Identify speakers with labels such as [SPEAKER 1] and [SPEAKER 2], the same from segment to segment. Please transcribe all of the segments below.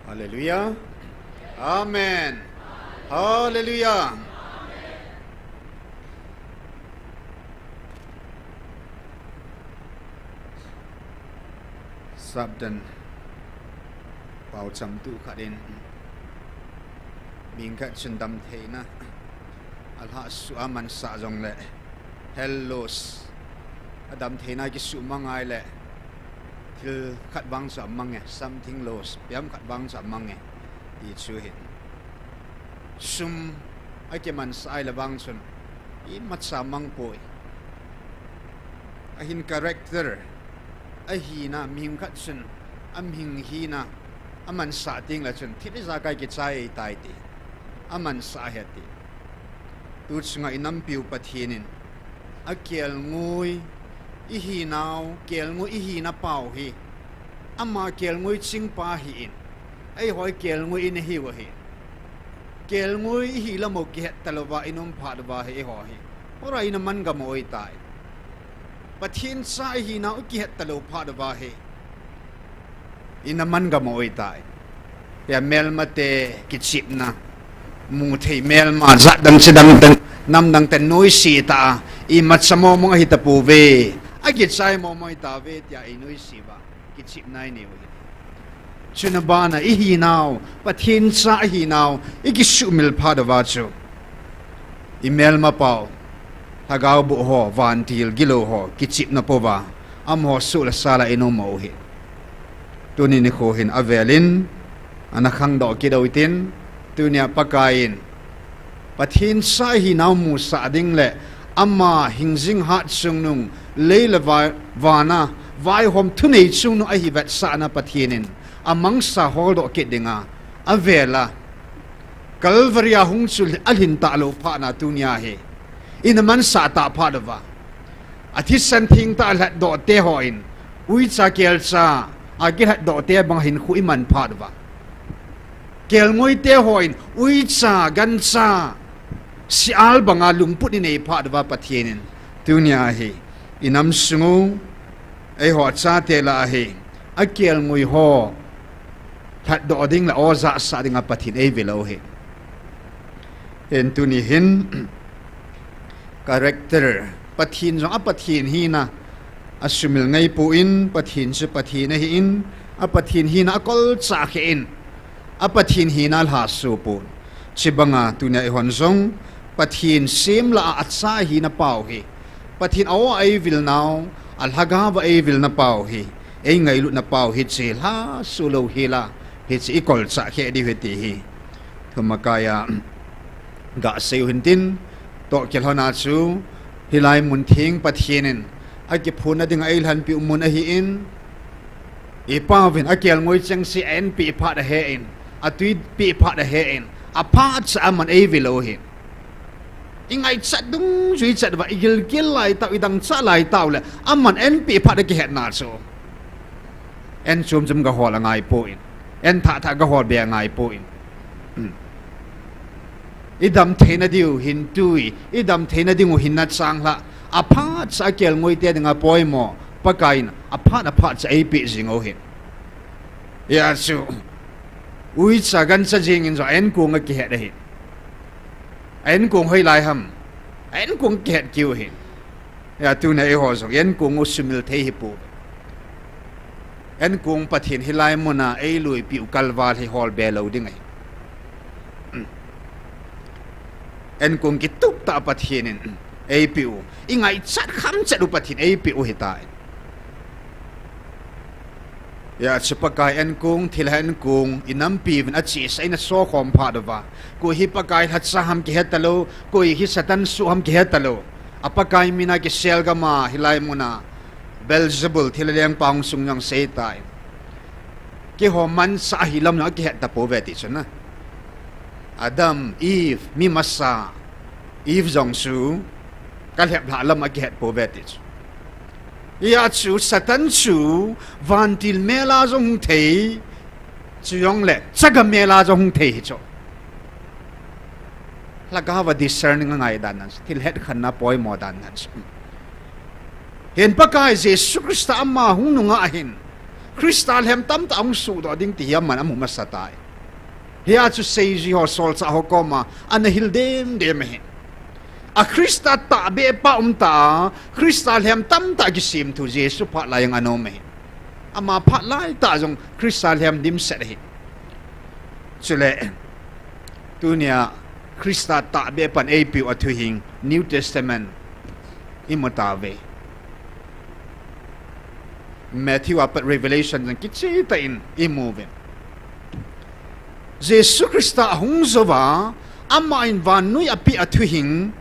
[SPEAKER 1] Hallelujah. Amen. Hallelujah. Sabdan bảo chăm tu khát đến mình khát chân đam thế na alha su aman sa dòng lệ hellos adam thế na cái su mang ai lệ til khát vang sa mang nghe something los biam khát vang sa mang nghe đi chưa hiện sum ai cái man sai là vang sun in mat sa mang poi ahin character ahina mihim khat sun amhing hina aman sa ting la chun thili za kai ki chai tai ti aman sa heti tu chunga inam piu pathinin akel ngui ihinau kel ngui ihina pau hi ama kel ngui ching pa hi in ai hoi kel ngui in hi wa hi kel ngui hi la mo ki het talwa inum pha wa hi ho hi ora in man ga moi tai pathin sai hi na ki het talo pha wa hi in man ga moi tai ya mel mate ki chip na mu thei mel ma za dang chidang dang nam dang ten noi si ta i mat samo mo hi ta pu ve a ki sai mo moi ta ve tia i noi si ba ki chip nai ni wi chuna bana i hi naw pathin sa hi naw i ki su mil pha wa chu i mel ma pau hagaw bu ho van til gilo ho ki chip na po ba am ho su la sala ino mo hi tuni ni kho hin avelin ana khang do ki do tin tunia pakain pathin sai hi naw mu sa ding le amma hingjing hat sung nung leila wana vai hom thunei chung no a hi vet sa na pathinin amang sa hol do ki dinga avela kalvaria hung chul alhin ta lo pha na tunia he in man sa ta pha dawa athi san thing ta la do te hoin ui cha kel cha agi hat do te bang hin khu iman pha dawa kel ngoi te hoin ui cha gan cha si al banga lungput ni nei pha dawa pathinin tunia he inam sungu ai ho cha te la he akel ngoi ho that do ding la oza sa ding apathin ei velo he en tuni hin character pathin jong apathin hi na asumil ngai pu in pathin se pathin hi in apathin hi na kol cha khe in apathin hi na ha su pu chibanga tunia e hon jong pathin sim la atsa hi na pau hi pathin aw ai vil naw al haga wa ai vil na pau hi ei ngai lu na pau hi chil ha su lo hi la hi chi kol cha khe di heti hi thumakaya ga seu hintin to kel hona chu hilai mun thing pathinin aki phuna ding ai han pi mun a hi in e pawin akel ngoi chang si en pi pha da he in atui pi pha da he in a pha cha man ai velo hi ingai chat dung jui chat wa igil gil lai ta idang cha lai taw le amman en pi pha da ki het na so en chum ga hol ngai po in en tha ga hol be ngai po in idam thena diu hin tui idam thena dingu hin na chang la apha cha kel ngoi te dinga poimo pakain apha cha ai pi jingo hin ya chu ui cha gan cha jing in zo en kung ki he da hi en kung hoi lai ham en kung ki het kiu hin ya tu na e ho zo en kung usumil the hi pu en kung pathin hilai mona ei lui piu kalwal hi hol be lo ding ai en kung ki tup ta pathinin ei piu ingai chat kham chat u pathin ei piu hi tai ya chupakai en kung thilhan kung inam pi vin achi saina so khom pha dawa ko hi pakai hat sa ham ki hetalo ko hi satan su ham ki hetalo apakai mina ki selgama hilai muna Belzebul thilaleng pang sungyang seitai ki homan sa hilam na ki het ta po veti chuna Adam Eve mi masa Eve jong su kal hep la lam ki het po veti ya chu satan chu vantil mela jong thei chu yong le chaga mela jong thei cho laga wa discerning ngai dan til het khanna poi mo dan nan hen pakai Jesus Christ amma hung nunga hin Kristal hem tam ta ang su do ding ti man amu masatai hia chu sei ji ho sol cha ho koma an hil dem he a Krista ta be pa ta Kristal hem tam ta gisim tu Jesu pha la yang anome ama pha lai ta jong Kristal hem dim set he chule tunia Krista ta be pan ap athu hing New Testament imotave Matthew apat Revelation jang kichi ta in imove Jesu Krista hung zova ama in van nui api athu hing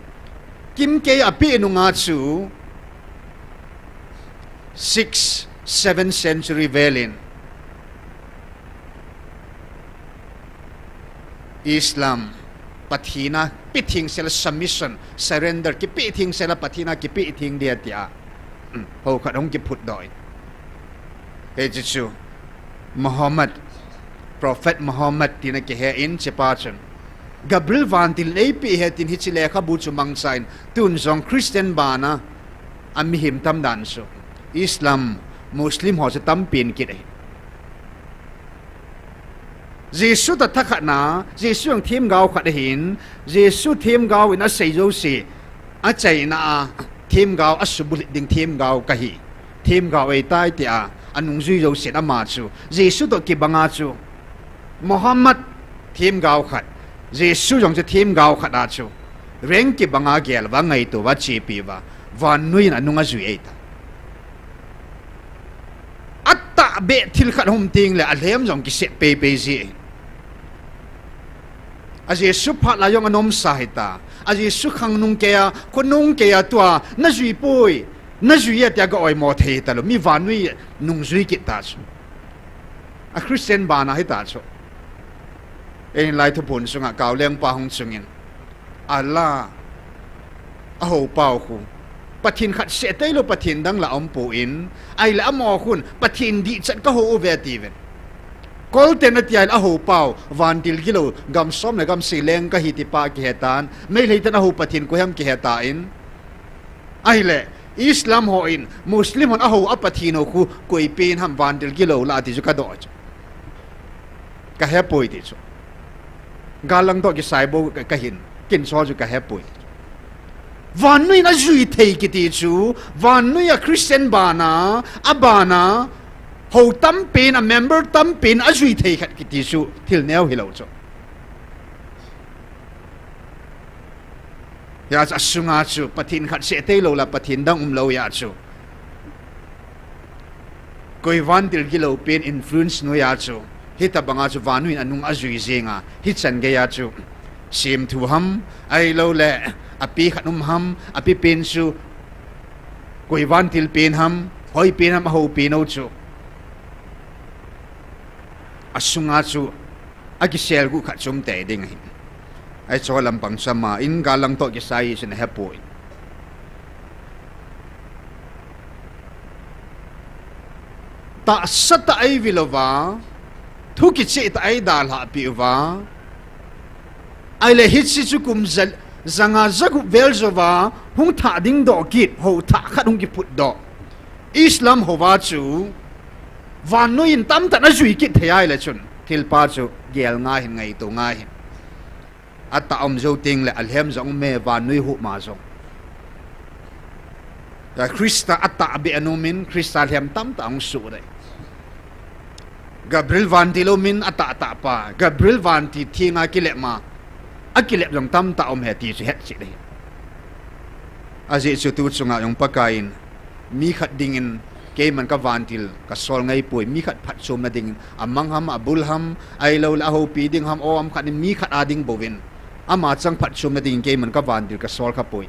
[SPEAKER 1] kim ke api nunga chu 6-7 century velin Islam pathina pithing sel submission surrender ki pithing sel pathina ki pithing dia tia ho khatong ki phut doi he chu Muhammad Prophet Muhammad tina ki he in chepachon Gabriel van til leipi he tin hichile kha bu chu mangsain tun jong Christian bana ami him tam dan so Islam Muslim ho cha tam pin ki dei Jesu ta thakha na Jesu ang thim gao khat hin Jesu thim gao in a sei jo si a chai na thim gao a subul ding thim gao ka hi thim gao ei tai tia anung zui jo se na ma chu Jesu to ki banga chu Muhammad thim gao khat Jesu jong cha thim gao khat a chu reng ki banga gel wa ngai to wa chi pi wa van nui na nunga zui ei ta atta be thil khat hum ting le a lem jong ki se pe pe ji a Jesu pha la yong anom sahita a Jesu khang nung ke ya ko nung ke ya tua na zui poi na zui ya tia ga oi mo the ta lo mi van nui nung zui ki ta chu a Christian bana hi ta chu en lai thu pun sunga kaw leng pa hong chungin Allah a ho pau khu pathin khat se te lo pathin dang la om pu in ai la mo khun pathin di chat ka ho ve ti ven kol ten atial a ho pau van til kilo gam som le gam si leng ka hi ti pa ki hetan mai le tan a ho pathin ko ham ki heta in ai le Islam ho in Muslim hon a ho a pathin ho khu koi pin ham van til kilo la ti ju ka do ka he poi ti chu galang to ki sai bo ka hin kin so ju ka he poi van nui na zui thei ki ti chu van nui a Christian bana abana ho tam pin a member tam pin a zui thei khat ki ti chu thil neu hi lo chu ya cha sunga chu pathin khat se te lo la pathin dang lo ya chu koi van til ki lo pin influence no ya chu hita banga chu van nui anung a zui zenga hi chan ge ya chu sim thu ham ai lo le api khanum ham api pen su koi van til pen ham hoi pen ham ho pen o chu asunga chu agi sel gu khat chum te ding hi ai cho lampang sama in galang to ki sai sin hepoi ta sata ai vilova thu ki che ta ai dal ha pi wa ai le hit si chu kum zal zanga zagu velzova hung tha ding do kit ho tha khat hung ki put do Islam hova chu van no in tam ta na zui kit thai le chun thil pa chu gel nga hin ngai to nga hin ata om zo ting le alhem zong me van nui hu ma zo ya Krista ata be anomin Krista hem tam ta ang su dai Gabriel van tilomin ata ata pa Gabriel van ti thinga ki le ma akilep jong tam ta om he ti se het si dei aji chu tu chunga yong pakain mi khat dingin ke man ka vantil ka sol ngai pui mi khat phat chum na ding amang ham abul ham ai lo la ho pi ding ham o am khat mi khat ading bovin ama chang phat chum na ding ke man ka vantil ka sol kha pui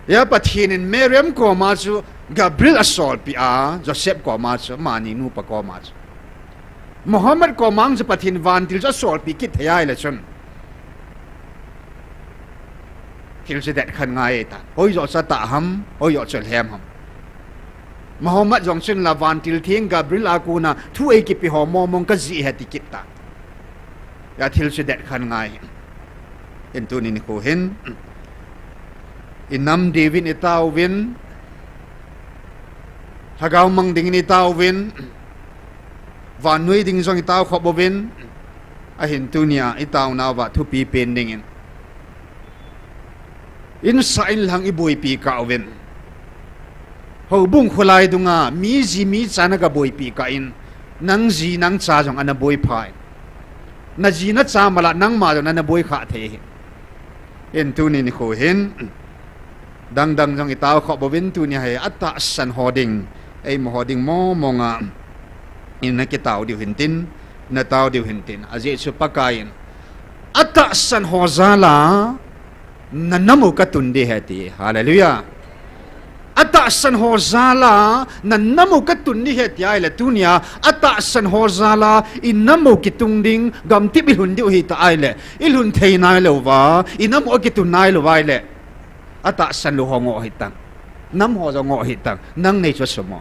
[SPEAKER 1] ya pathin in Miriam ko ma chu Gabriel asol pi a Joseph ko ma chu mani nu pa ko ma chu Muhammad ko mang sa pathin van til sa sol pi kit hayai la chun til se det khan ngai ta oi zo sa ta ham oi yo chel hem ham Muhammad jong chun la van til thing Gabriel akuna thu ei ki pi ho mo mong ka ji he tikit ta ya til se det khan ngai en tu ni ko hen inam devin itaw win thagao mang ding ni tao win van nuôi ding zong tao khop bo win a hin tu nia i tao na wa thu pi pen ding in sain lang i boi pi ka win ho bung khulai dunga mi ji mi chana ka boi pi ka in nang ji nang cha jong ana boi phai na ji na cha mala nang ma jong na boi kha the in tu ni kho hin dang jong i tao khop bo win tu nia he atta san hoding ai mo hoding mo nga in na ki tao diu hin tin na tao diu hin tin aje chu pakain atta san ho zala na namu ka tundi heti hallelujah ata san ho zala na namu ka tundi heti ai la tunia ata san ho zala in namu ki tungding gam ti bil hun diu hi ta ai le il hun thei nai lo wa in namu ki tun nai lo wai le ata san lu ho ngo hi tang nam ho zo ngo hi tang nang nei cho sumo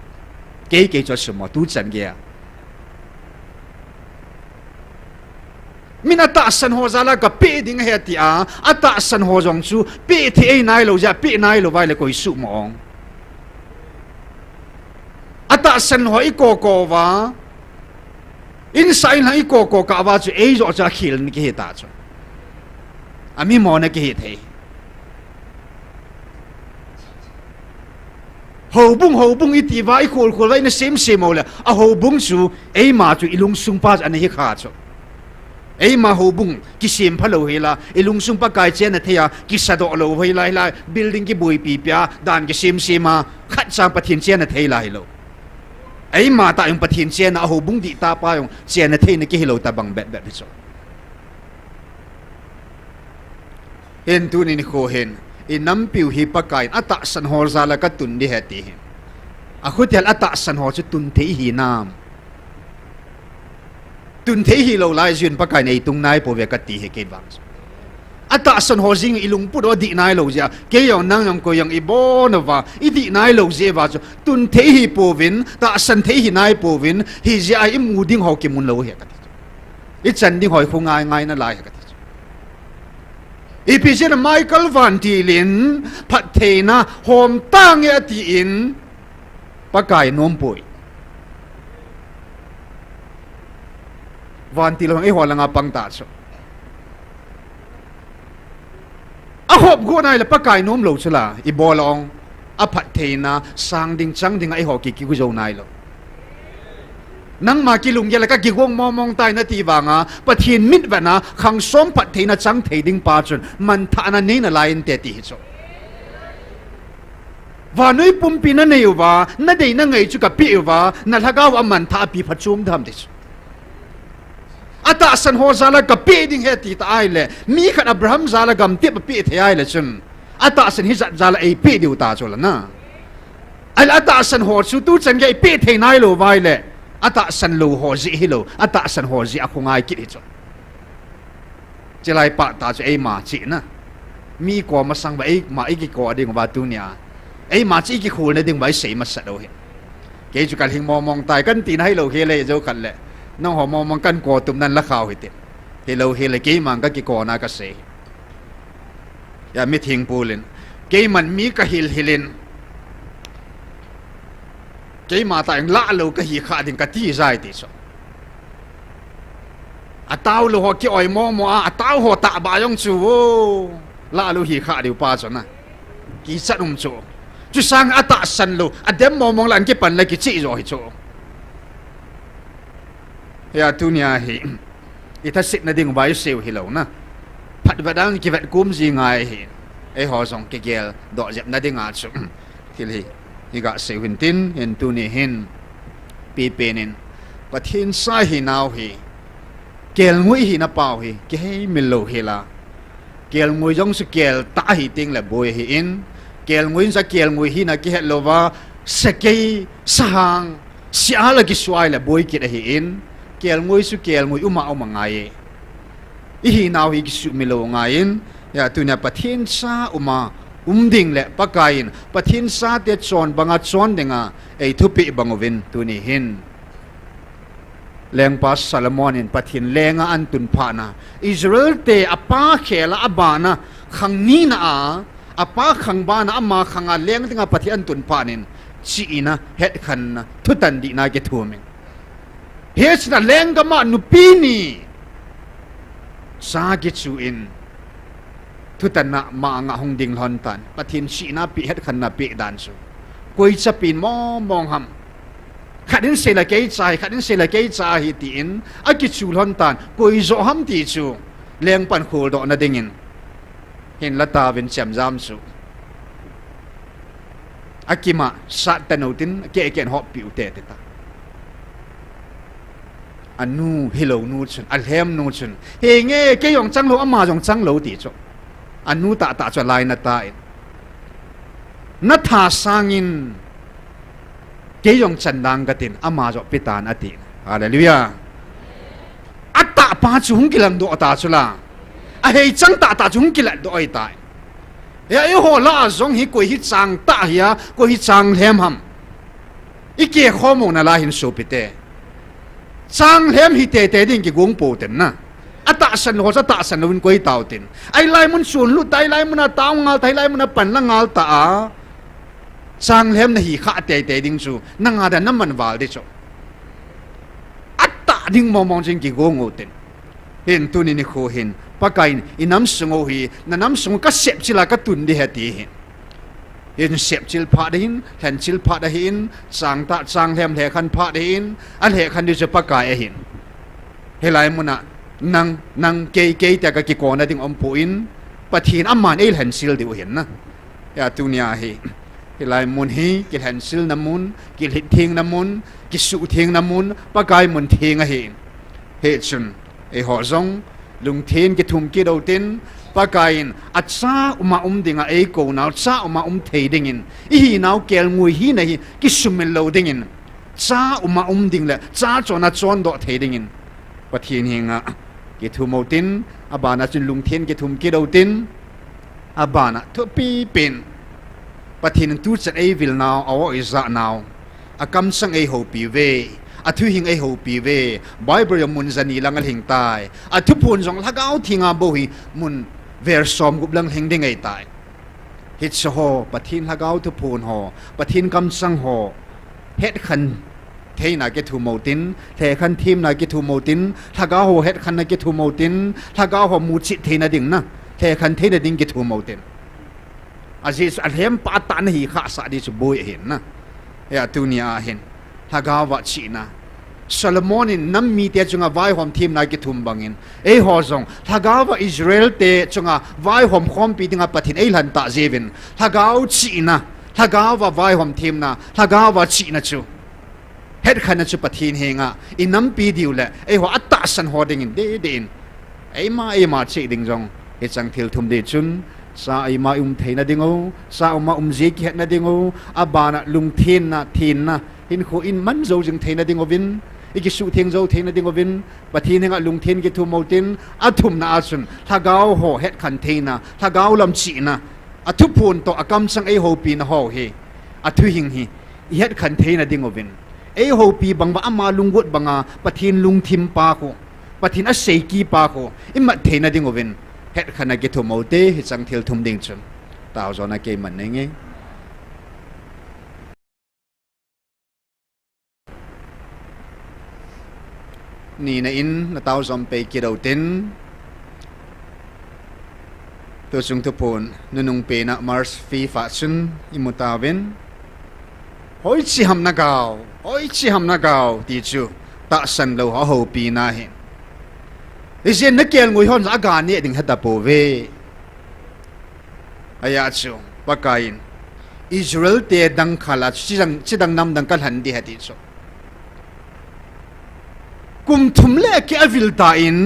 [SPEAKER 1] ke cho sumo tu chan ge min ata san ho zala ka pe ding he ti a ata san ho jong chu pe the ei nai lo ja pe nai lo vai le koi su mong ata san ho i ko wa in sai na i ko ka wa chu ei zo cha khil ni ki he ta chu ami mo na ki he the ho bung i ti wa i khol vai na sem mo le a ho bung chu ei ma chu ilung sung pa an hi kha chu ấy mà hồ bung ki sim phalo hela ilung sung pa kai chen na thea ki sado lo hela la building ki bui pi pya dan ki sim sima khat sang pathin chen na thela helo ấy mà ta yung pathin chen na hồ bung di ta pa yung chen na thei na ki helo ta bang bet so hen tu ni kho hen in nam piu hi pa kai ata san hol za la ka tun di heti a khutel ata san ho chu tun thei hi nam tun thế hi lo lai jun pa kai nei tung nai po ve ka ti he ke bang ata san ho jing ilung pu do di nai lo ja ke yo nang yong ko yang i bo na wa i di nai lo je wa chu tun thế hi po vin ta san thế hi nai po vin hi ja i mu ding ho ke mun lo he ka i chan ding hoi khu ngai na lai ka i pi jen Michael Van Tilin phat the na hom tang ya ti in pa kai nom poi van tilong e hola nga pang ta so a hop go nai la pakai nom lo chula i bolong a phat theina sang ding chang ding ai ho ki ku zo nai lo nang ma ki lung ya la ka ki gong mong tai na ti wanga pathin mit bana khang som phat theina chang thei ding pa chun man tha na nei na lain te ti so wa noi pum pi na nei wa na dei na ngai chu ka pi wa na thaga wa man tha pi phachum dham de ata san ho zala ka pe ding he ti ta ai le mi khat Abraham zala gam ti pa pe the ai le chun ata san hi zala ei pe diu ta chola na al ata san ho chu tu chan ge pe the nai lo vai le ata san lo ho ji hi lo ata san ho ji a khungai ki chu chelai pa ta chu ei ma chi na mi ko ma sang ba ei ma ei ki ko ding wa tu nia ei ma chi ki khul na ding bai sei ma sa do he ke chu kal hing mong tai kan tin hai lo he le jo khan leน้องหอมมองกันก่อตุ่มนั้นละข่าวเหตุเฮโลเฮเลเกมันก็กี่ก่อนาก็เสยอย่าไม่ทิ้งปูลินเกมันมีก็ฮิลลินเกมาแต่งละโลก็ฮีขาดิงก็ที่ใจติสอาตาวโลหอกี่อ้อยมออาตาวหอตาบายองจูละโลฮีขาดิวป้าจนะกี่สัตว์จูจุสังอาตาสันโลอเดมมองหลังกี่ปันเลยกี่จีรอฮิจูยาตุนียฮีอิทัสิกนาดิ่งไว้เซลฮิโลนะพัดวัดอังกิวัดกุมจีง่ายฮีไอหอสองเกลดอกเจ็บนาดิ่งอาชุทิลฮีฮิกะเซลหินตินเห็นตุนีหินปีเปนินปัทินสายฮีนาวฮีเกลงวยฮีนับเปล่าฮีเกให้มิโลฮีลาเกลงวยจงสเกลตาฮีติงและบวยฮีอินเกลงวยสเกลงวยฮีนักเกลโลวาสเกยสหางเสียละกิสวายและบวยกิดฮีอินเกลงวยสุเกลงวยอุมาอุมังไงอีฮีนาวฮีกิสุมิโลงไงอินยาตุนียปัทินซาอุมาดิ่งและปะกายน์ปัทินซาเตจอนบังอาจอนเดงาไอทุปิบังวินตุนีหินแรงปัสซาลมอนินปัทินแรงอันตุนพานาอิสราเอลเตอปาเขลอบานะขังนีนาอปาขังบานะอามาขังอาแรงเดงาปัทิอันตุนพานิน chi na het khan na thutan di na ke thumin hes na lenga ma nu pini sa ke chu in thutan na ma nga hong ding lon tan pathin chi na pi het khan na pe dan chu koi cha pin mo mong ham khadin se la ke chai hi ti in a ki chu lon tan koi zo ham ti chu leng pan khul do na dingin hin la ta vin cham jam chu akima sa tanautin ke ken hop piu te ta anu hello nu chun alhem nu chun he nge ke yong chang lo ama yong chang lo ti chu anu ta cha lai na ta na tha sangin ke yong chan dang ka tin ama jo pitan ati hallelujah atta pa chung kilam do ta chula a hei chang ta chung kilat do ai tai ya e ho la zong hi ko hi chang ta hiya ko hi chang hem ham ike khomo na la hin so pite chang hem hi te ding ki gung po ten na ata san ho sa ta san lun koi tau tin ai lai mun sun lu tai lai mun taw ngal tai lai mun pan la ngal ta a chang hem na hi kha te ding chu na nga da naman wal de chu ata ding mo mong jing ki gung o ten hin tu ni kho hin pakain inam sungo hi nanam sungo ka sep chila ka tun di hati hin in sep chil pha din hen chil pha da hin sang ta sang hem the khan pha din an he khan di je pakai hin helai muna nang ke ta ka ki ko na ding om pu in pathin amman el hen sil di hin na ya tunia hi helai mun hi ki hen sil namun ki hit thing namun ki su thing namun pakai mun thing a hin he chun e ho zong lung thiên cái thùng kia đầu tiên pakain at sa dinga e ko na sa thei dingin hi naw kel ngui hi nei ki sumel lo dingin sa ding la sa chona chon do thei dingin pathin hinga ki thumotin abana chin lung thiên cái thùng kia đầu tiên abana thu pi pin pathin tu chat e vil naw aw iza naw akam sang e ho pi ve athu hing e ho pi ve bible yam mun zani langal hing tai athu phun jong lagau thinga bo hi mun ver som gup lang hing ding ei tai hit so ho pathin lagau thu phun ho pathin kam sang ho het khan theina ke thu motin the khan thim na ke thu motin lagau ho het khan na ke thu motin lagau ho mu chi theina ding na the khan theina ding ke thu motin azis alhem pa ta na hi kha sa di chu boi hin na ya tunia hin lagau wa chi na Solomon in nam mi te chunga vai hom thim na ki thum bangin e ho zong thagawa Israel te chunga vai hom khom pi dinga pathin e lan ta jevin thagau chi na thagawa vai hom thim na thagawa chi na chu het khana chu pathin henga in nam pi diu le e ho atta san ho ding in de in e ma chi ding jong e chang thil thum de chun sa ai ma theina dingo sa ma je ki het na dingo abana lung thin na in kho in man zo jing theina dingo vin iki su theng zo theina dingo vin pathin nga lung thin ki thu motin athum na asun thagau ho het khan theina thagau lam chi na athu phun to akam sang e ho pi na ho he athu hing hi het khan theina dingo vin e ho pi bangwa ama lunggut banga pathin lung thim pa ko pathin a sei ki pa ko imma theina dingo vin het khana ki thu mote hi chang thil thum ding chun taw zo na ke man nge ni na in na tao zom pe ki đầu tin to chung to pon nunung pe na mars fi fa chun imutawin hoi chi ham na gao ti chu ta san lo ho pi na hin isen na kel ngui hon za ga ni ding hata po ve aya chu pakain Israel te dang khala chidang nam dang kal han di hati chu kum thum le ke avil ta in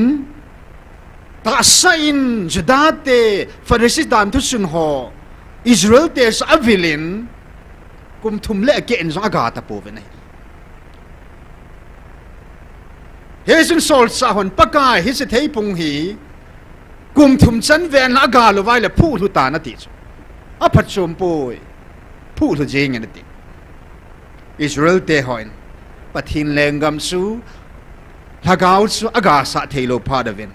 [SPEAKER 1] ta sain judate farisi dan tu sun ho Israel te sa avilin kum thum le ke en zong aga ta po ve nei he sun sol sa hon pakai hi se thei pung hi kum thum chan ven la ga lo vai le phu lu ta na ti a phat chom poi phu lu jing en ti Israel te hoin pathin lengam su thagau chu aga sa theilo pha davin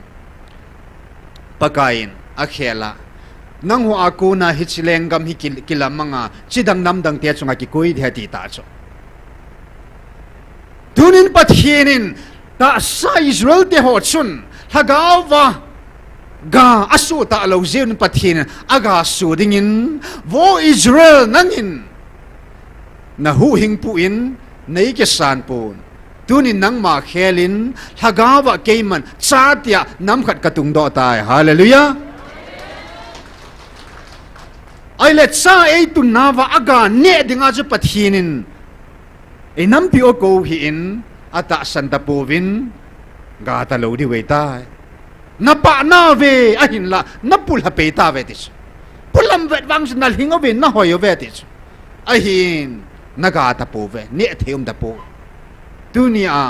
[SPEAKER 1] pakain akhela nang ho aku na hichileng gam hi kilamanga chidang nam dang te chunga ki koi the ti ta cho tunin pathienin ta sa Israel te ho chun hagawa ga asu ta lo zin pathin aga su dingin vo Israel nangin na hu hing pu in nei ke san pun tunin nang ma khelin hagawa keiman chatia nam khat katung do tai hallelujah ai let sa ei tu nawa aga ne dinga ju pathinin e nam pi o ko hi in ata santa povin ga ta lo di we tai na pa na ve a hin la na pul ha pe ta ve tis pulam vet wang nal hingo ve na hoyo ve tis a hin na ga ta po ve ne theum da po dunia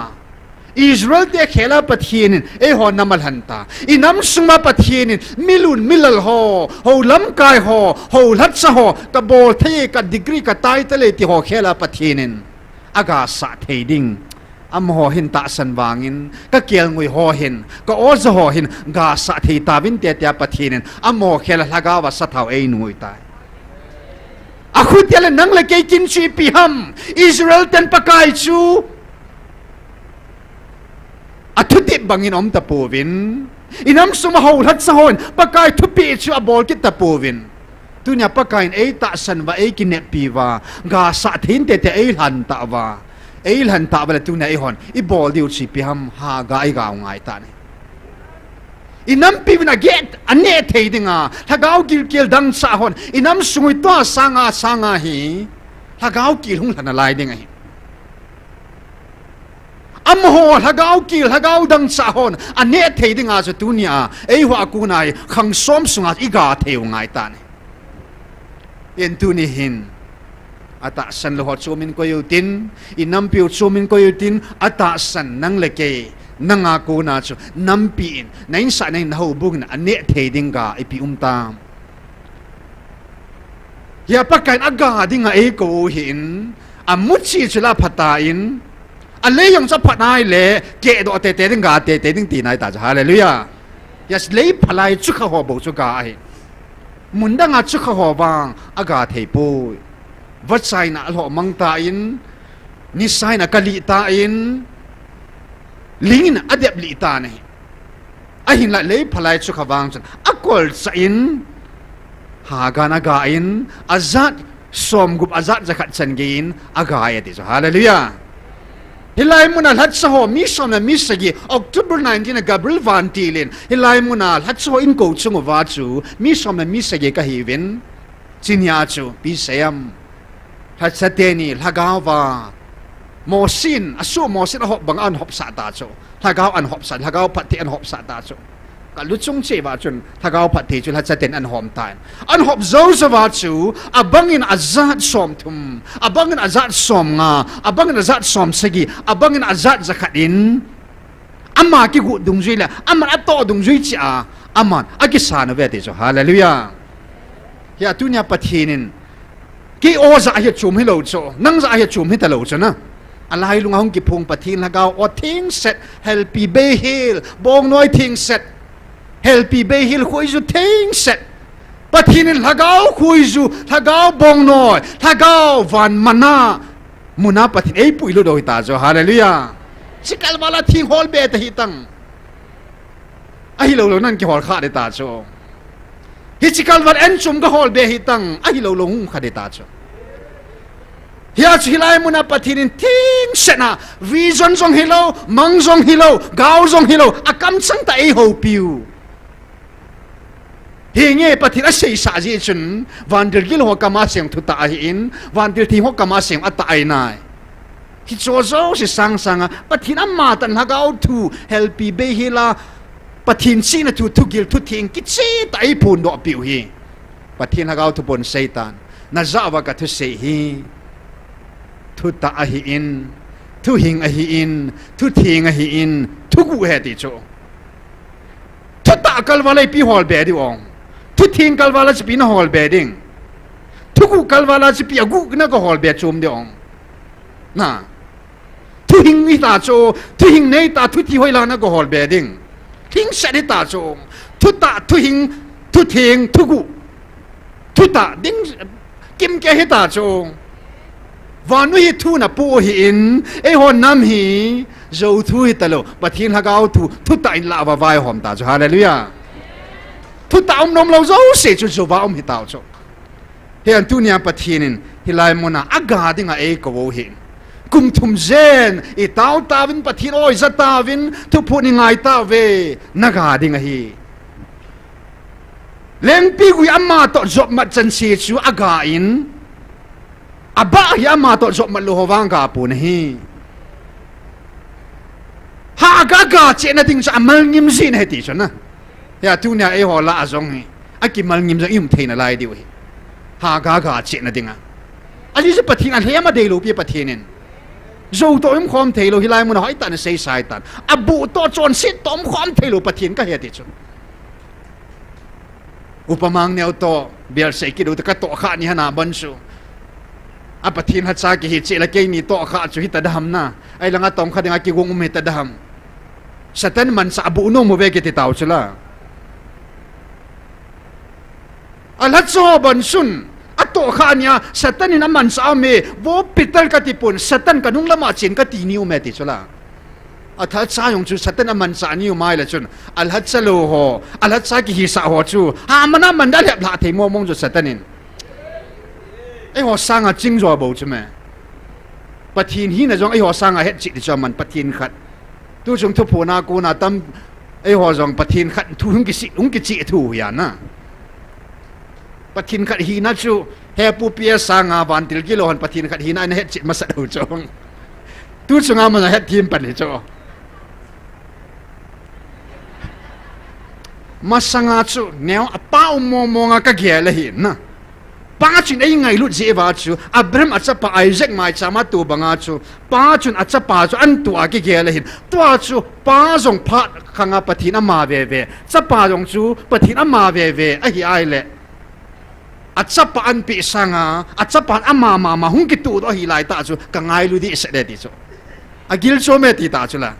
[SPEAKER 1] Israel te khela pathinin e ho namal hanta inam suma pathinin milun milal ho lam kai ho lat sa ho ka bol the ka degree ka title ti ho khela pathinin aga sa theding am ho hin ta san wangin ka kel ngui ho hin ka oza ho hin ga sa thei ta win te te pathinin am ho khela laga wa sa thau ei nui tai a khut yale nang le ke kin chi pi ham Israel ten pakai chu athuti bangin om ta povin inam suma ho lat sa hon pakai thupi chu abol ki ta povin tunya pakain ei ta san wa ei ki ne pi wa ga sa thin te te ei han ta wa ei han ta bala tunya ei hon I bol diu chi pi ham ha ga ai ga ngai ta ne inam pi na get ane thei dinga thagau kil dang sa hon inam sungui to sanga hi thagau kil hung lana lai dinga hi am ho hagau kil hagau dang sa hon ane thei dinga chu tunia ei wa ku nai khang som sunga iga theu ngai ta ne yen tu ni hin ata san lo ho chumin ko yutin inam piu chumin ko yutin ata san nang leke nanga ko na chu nam pi in nain sa nain ho bung na ane thei dinga ipi tam ya pakai aga dinga e ko hin amuchi chula phata in ale yang sa phanai le ke do te ding ga te ding ti nai ta hallelujah yes le phalai chu kha ho bo chu ga ai mun da nga chu kha ho wang aga thei pu wat sai na lo mang ta in ni sai na kali ta in lingin adep li ta ne a hin la le phalai chu kha wang chan akol sa in ha ga na ga in azat som gup azat zakat chan gein aga ya ti hallelujah hilai muna lat sa ho mi som na mi sagi October 19 na Gabriel Van Tilin hilai muna lat sa ho in ko chung wa chu mi som na mi sagi ka hiwin chinya chu pi sayam lat sa teni lagawa mosin asu mosin ho bang an hop sa ta chu lagaw an hop sa lagaw pati an hop sa ta chu ka luchung che wa chun lagaw pati chu lat sa ten an hom tan an hop zo sa wa chu abangin azat som thum abangin azat som nga abangin azat som sagi abangin azat zakadin amma ki gu dung zui la amma ato dung zui cha aman akisana ve te so hallelujah ya tunya pathinin ki oza ya chum hilo cho nang za ya chum hita lo cho na alai lunga hong ki phung pathin lagaw o thing set helpi be hil bong noi thing set helpi be hil khoi ju thing set pathinin lagaw khoi ju lagaw bong noi lagaw van mana muna pathin ei pui lo doi ta jo hallelujah sikal wala thing hol be ta hitang ai lo lo nan ki hol kha de ta jo hi sikal wal en chum ga hol be hitang ai lo lo hum kha de ta jo hiya chilai muna pathinin thing sena vision jong hilo mang jong hilo gaw jong hilo akam chang ta ei ho piu hinge pathin a sei sa ji chun vandil gil ho kama seng thu ta hi in vandil thi ho kama seng ata ai nai hi cho zo si sang sanga pathin amma tan hagaw thu helpi be hila pathin si na thu gil thu thing ki chi tai phun do piu hi pathin hagaw thu bon satan na za wa ka thu sei hi thu ta a hi in thu hing a hi in thu thing a hi in thu gu he ti cho thu ta kal wa lai pi hol be di ong thu thing kal wa la chi pi na hol be ding thu gu kal wa la chi pi agu na ko hol be chum de ong na thu hing ni ta cho thu hing nei ta thu thi hoi la na ko hol be ding thing sa di ta cho thu ta thu hing thu thing thu gu thu ta ding kim ke hita cho vanu hi thu na pu hi in e hon nam hi zo thu hi talo pathin hagau thu ta in la wa vai hom ta cho hallelujah thu ta nom lo zo se chu zo wa hi ta cho hian tu nia pathinin hilai mona aga dinga e ko wo hin kum thum zen i tau tawin pathin oi za tawin thu phu ni ngai ta ve naga dinga hi leng pi gui amma to job mat chan si chu aga in aba hi amma to job mat lo howang ga pu na hi ha aga ga che na ding sa mal ngim sin he ti chana ya tu nia e ho la azong hi aki mal ngim za im theina lai di we ha ga ga che na dinga ali se pathin an hema de lo pi pathinin zo to im khom thelo hilai mun hoi tan sei sai tan abu to chon sit tom khom thelo pathin ka he ti chu upamang neo to biar sei ki do ta ka to kha ni hana ban su a pathin ha cha ki hi che la ke ni to kha chu hi ta dam na ai langa tom kha dinga ki gong um he ta dam satan man sa abu no mo ve ke ti taw chula alhat so ban sun ato khania satanin aman sa me wo pital ka tipun satan kanung lama chin ka ti niu me ti chula atha cha yong chu satan aman sa niu mai la chun alhat sa lo ho alhat sa ki hi sa ho chu ha mana man da lep la thei mo mong chu satanin ai ho sanga jing zo bo chu me pathin hi na jong ai ho sanga het chi ti chaman pathin khat tu chung thu phu na ko na tam ai ho jong pathin khat thu hung ki si hung ki chi thu ya na pathin khat hi na chu he pu pia sanga van til ki lo han pathin khat hi na ne het chit ma sa do chong tu chunga ma het thim pan ni cho ma sanga chu neo a pau mo nga ka ge la hi na pa chun ai ngai lu je wa chu Abraham acha pa Isaac mai chama tu banga chu pa chun acha pa chu an tu a ki ge la hi tu chu pa jong pha khanga pathin ama ve cha pa jong chu pathin ama ve a hi ai le achapa an pi sanga achapa ama hung ki tu do hi lai ta chu ka ngai lu di se de ti chu agil so me ti ta chu la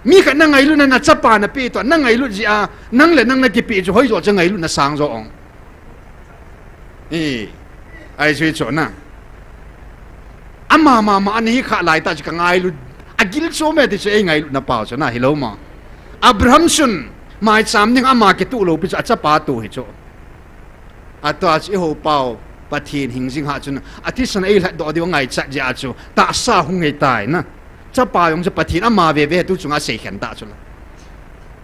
[SPEAKER 1] mi ka na ngai lu na chapa na pi to na ngai lu ji a nang le nang na ki pi chu hoi zo cha ngai lu na sang zo ong ai chui cho na ama an hi kha lai ta chu ka ngai lu agil so me ti chu ai ngai lu na pa chu na hi lo ma Abraham sun mai cham ning ama ki tu lo pi chu achapa tu hi chu atwa chi ho pau pathin hing jing ha chun athi san ei la do di ngai cha ja chu ta sa hung ei tai na cha pa yong cha pathin ama ve tu chunga sei khan ta chu la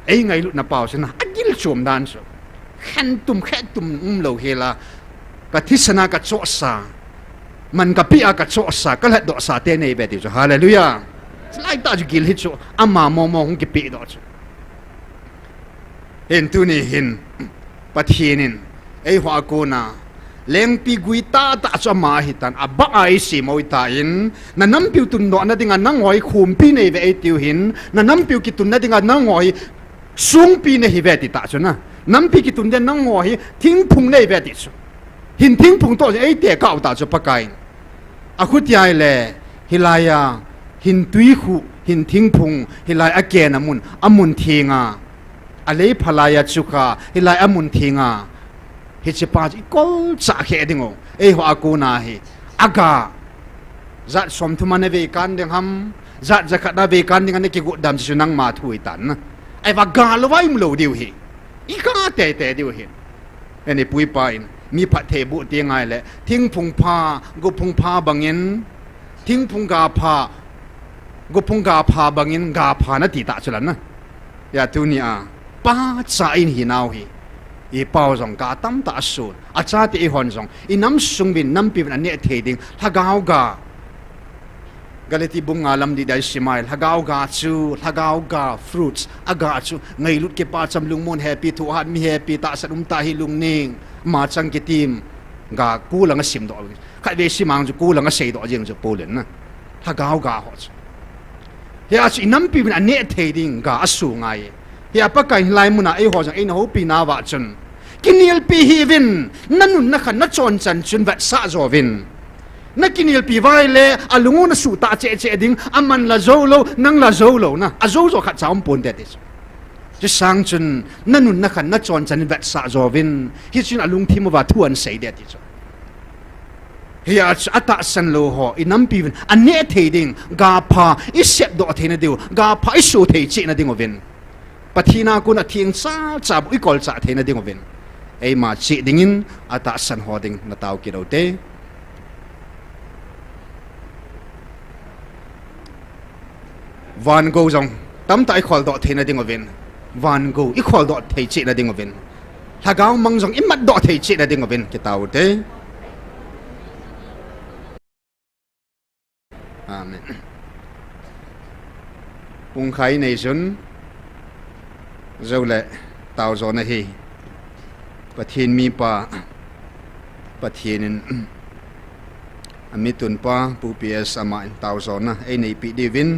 [SPEAKER 1] ei ngai lu na pau chuna agil chom dan chu khan tum lo hela pathi sana ka cho sa man ka pi a ka cho sa ka la do sa te nei be ti chu hallelujah lai ta ju gil hi chu ama mo hung ki pi do chu hen tu ni hin pathinin ei hoa ko na leng pi gui ta cha ma hi tan aba ai si moi ta in na nam piu tun no na dinga nang hoi khum pi nei ve tiu hin na nam piu ki tun na dinga nang hoi sung pi nei hi ve ti ta chuna nam pi ki tun den nang hoi thing phung nei ve ti chu hin thing phung to ei te ka ta chu pakai a khu ti ai le hilaya hin tui khu hin thing phung hilai again amun thinga ale phalaya chuka hilai amun thinga hi che pa ji kol cha khe dingo e ho aku na hi aga zat som thuma ne ve kan ding ham zat zakat na ve kan ding an ki gu dam chi nang ma thui tan na ai wa ga lo wai mlo diu hi I ka te diu hi ene pui pa in mi pha the bu ti ngai le thing phung pha gu phung pha bangin thing phung ga pha gu phung ga pha bangin ga pha na ti ta chulan na ya tu ni a pa cha in hi nau hi I pau zong ka tam ta su a cha ti hon zong I nam sung bin nam pi an ne the ding hagau ga galeti bunga lam di dai simail hagau ga chu hagau ga fruits aga chu ngai lut ke pa cham lung mon happy thu hat mi happy ta sadum ta hi lung ning ma chang ke tim ga ku lang sim do khai ve simang chu ku lang sei do jeng chu polen na hagau ga ho chu ya chi nam pi an ne the ding ga asu ngai hi apakai lai muna ai ho jang ai ho pi na wa chun kinil pi hi vin nanun na khan na chon chan chun vat sa zo vin na kinil pi vai le alungu na su ta che ding aman la zo lo nang la zo lo na a zo khat chaum pon de จะสังจนนั่นนุ่นนักขันนักจรจันเวทสะจอวินฮิจุนอลุงทิมว่าทวนเสียเดียดที่จอเฮียอัตสันโลหอินัมปีวินอันนี้เทดิงกาพาอิเสบดอเทนเดียวกาพาอิสูเทจินเดียววินปะทีนากุนอทิงซาจับอิกอลจะเทนเดียววินไอมาจิดิงินอัตสันหอดิงนาตาวกิโดเตวันกูจงตั้มตาอิคอลดอเทนเดียววินวันกูอิคอลดอเทจินเดียววินถ้าก้าวมังจงอิมัดดอเทจินเดียววินกิตาวเตอาเมนองค์ใครในส่วนเจ้าเล่ตาวจอนะฮีประเทศมีป่าประเทศนั้นมีตุนป่าปูเปียสมาตาวจอนะไอในปีดีวิน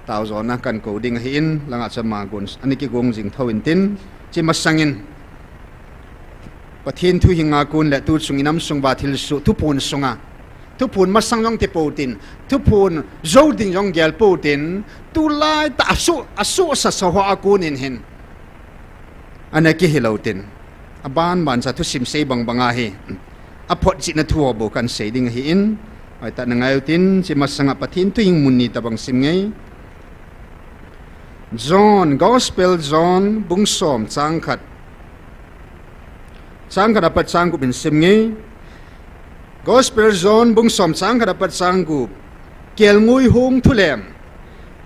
[SPEAKER 1] ตาวจอนะกันกูดิ่งหินหลังอาจจะมากุนอันนี้กี่กงจิงทวินตินจิมาสังอินประเทศทุหิงอากุนและตูสุงิน้ำสงบาทิลสุทุพูนสงาทุพูนมาสังยองเทปูตินทุพูนโจดิงยองเกลปูตินตุลายตาอสุสัสหัวอากุนินเห็นอันนี้กี่ฮิลาตินบ้านจะทุสิมเซบังบังอาฮีอพอจินทัวบุกันเสดิงหินไอ้ตาหนังอายุตินจิมาสังปะทินตุยิงมุนีตาบังสิมไงจอห์นกอสเปลจอห์นบุงสอมจังขัดดับจังกุบินสิมไงกอสเปลจอห์นบุงสอมจังขัดดับจังกุบเกลงุยหงทุเลม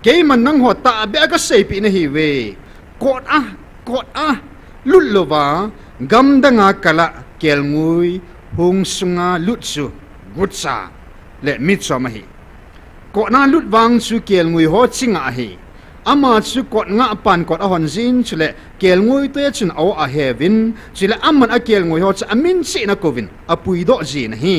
[SPEAKER 1] เกยมันนั่งหัวตาเบก็เสยปีนฮีเวกอดอ่ะลุลโลวากำดังอากาละเกลงุยหงสุงาลุดสุกุศาและมิตรสมาฮีกอดน่าลุดวางสุเกลงุยหัวชิงอาฮีอามาสุกอดงาปันกอดอหันซินสุเลเกลงุยตัวจุนเอาอาเฮวินสุเลอามันอาเกลงุยหัวจะอามินสินักวินอาปุยดอจีนฮี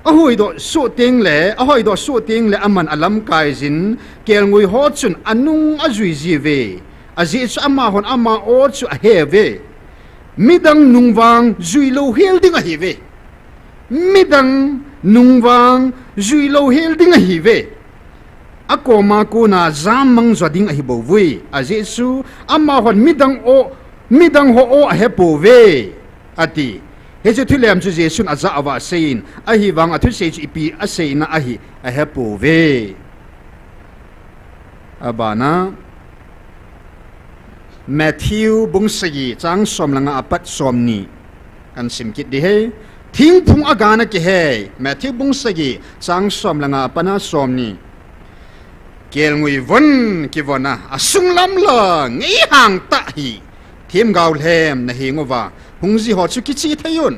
[SPEAKER 1] อาหอยดอสุติงเล่อามันอาลัมกายจินเกลงุยหัวจุนอานุงอาจุยจีเวอาจิตอามาหอนอามาโอจุอาเฮเวมิดังนุงวางจุยโลเฮลดิงอาเฮเวมิดังนุงวางจุยโลเฮลดิงอาเฮเวอากมากูน่าจามมังจวดิงอาเฮบวุยอาจิตอามาหอนมิดังโออาเฮปเวอาทิเฮจุทุเลมจุเจสุนอาจาอวาเซนอาฮิวังอาทุเซจุอีปีอาเซนอาฮิอาเฮปเวอาบานาแมทธิวบุงสกีจังสมลังอาปัดสมนีกันสิมกิดดีเฮทิ้งพุงอากาศกิเฮแมทธิวบุงสกีจังสมลังอาปัดนาสมนีเกลงุยวันกิวนะอาสุงลำละงี้ห่างตะฮีทีมกาวเลมนะเฮงว่าหุงจีหอดสุกิจิทยุน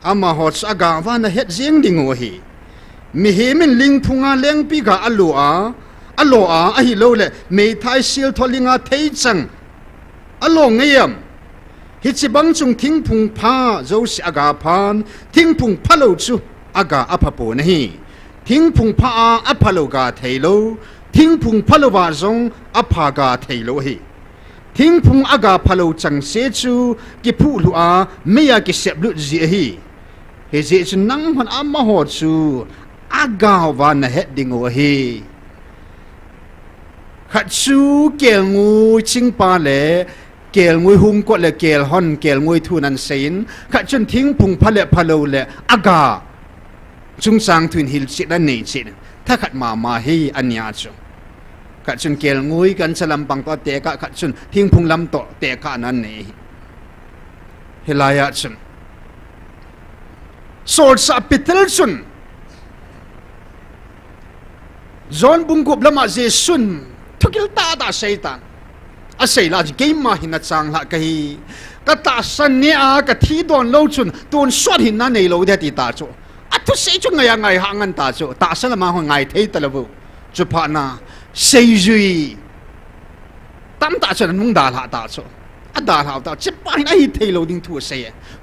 [SPEAKER 1] อามาหอดสากาวานะเฮ็ดเจียงดิงโอฮีมีเฮมินลิงพุงอาเลี้ยงปีกาอัลโลอาอหิโลเลเมทายซิลทอลิงอาเทจังอลงเงียมฮิจิบังจงทิ้งพุงพาโจสิอากาพานทิ้งพุงพะโลจูอากาอภปนฮีทิ้งพุงพาอภโลกาเทโลทิ้งพุงพะโลวาจงอภากาเทโลฮีทิ้งพุงอากาพะโลจังเซจูกิพูลูอาไม่อยากกิเสบลุจีฮีเฮเจจนังหันอามาหอจูอากาวานะเฮดิงโอฮีขัดชูเกลงูชิงปาเลเกลงวยหุงก็เลยเกลฮอนเกลงวยทุนันเซนขัดจนทิ้งพุงพะเลพะโลเลอากาจุงสังทุนหิลสิดันนี่สิถ้าขัดมาฮีอันยาจูขัดจนเกลงวยกันสลัมปังตัวเตะกะขัดจนทิ้งพุงลำโตเตะกะนั่นนี่เฮลายาจุนโซลซาปิเตลจุนจอนบุงกุบละมาเจซุนทุกิลตาเซตันอาศัยลาจเกมมาหินจังละกะฮีกะตาสันเนียกะทีดอนโลจุนตูนสวดหินนั่นในโลเดติตาโจอัตุเซจุไงยังไงหางันตาโจตาสันมาหัวไงเทตะละบุจุพานาเซจุยตั้มตาโจนุงดาลาตาโจอัดดาลาตาจิปาหินไอเทโลดิงทัวเซ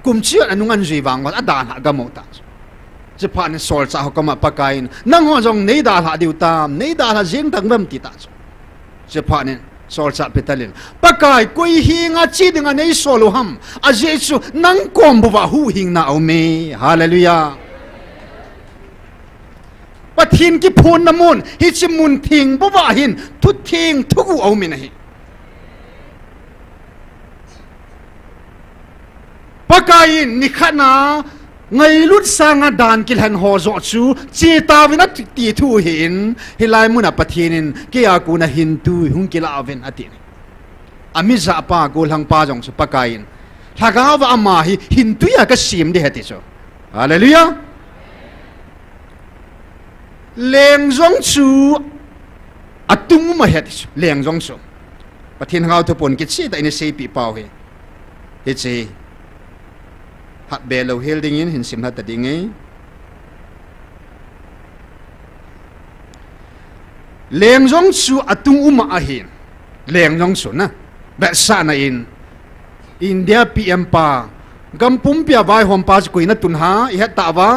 [SPEAKER 1] กุมเชื่อนุงอันจุยวางว่าอัดดาลากะโมตาจะผ่านโซลซาเขาก็มาปะกายนั่งหัวจงในดาลาดิวตามในดาลาเจียงตั้งเริ่มติดตาจะผ่านโซลซาเปตลินปะกายกุยหิงอาจีดึงอันในโซโลฮัมอาเจสุนั่งกอมบัวหูหิงนาเอาเมฮาเลลูยา ปะทินกิพูนน้ำมุนฮิจิมุนทิงบ่ว่าหินทุกทิงทุกเอามินะฮิปะกายินนิขณะไงลุดสางดานกิลหันหอจอจูเจตาวินัตตีทูหินฮิลายมุนปะทินินกิอากูนะหินตูหุงกิลาเวนอตินอามิซาปากูลังปาจงสุปะกายินถ้ากาวอามาหินตุยากสิมเดฮติโซฮาเลลูยาเลงจงจูอัตุงมาเฮติโซเลงจงจูปะทินเขาทุปนกิจแต่อินเซปีเปาเฮเฮเจหัดเบลเฮลดิ้งอินหินสิมหัดตัดดิ้งไงเลงจงจูอัตุงมาอาหินเลงจงจูนะแบบสานาอินอินเดียพีเอ็มปากัมปุ่มเปียไว้หอมปาสกุยนัตุนหาอิฮัตตาวะ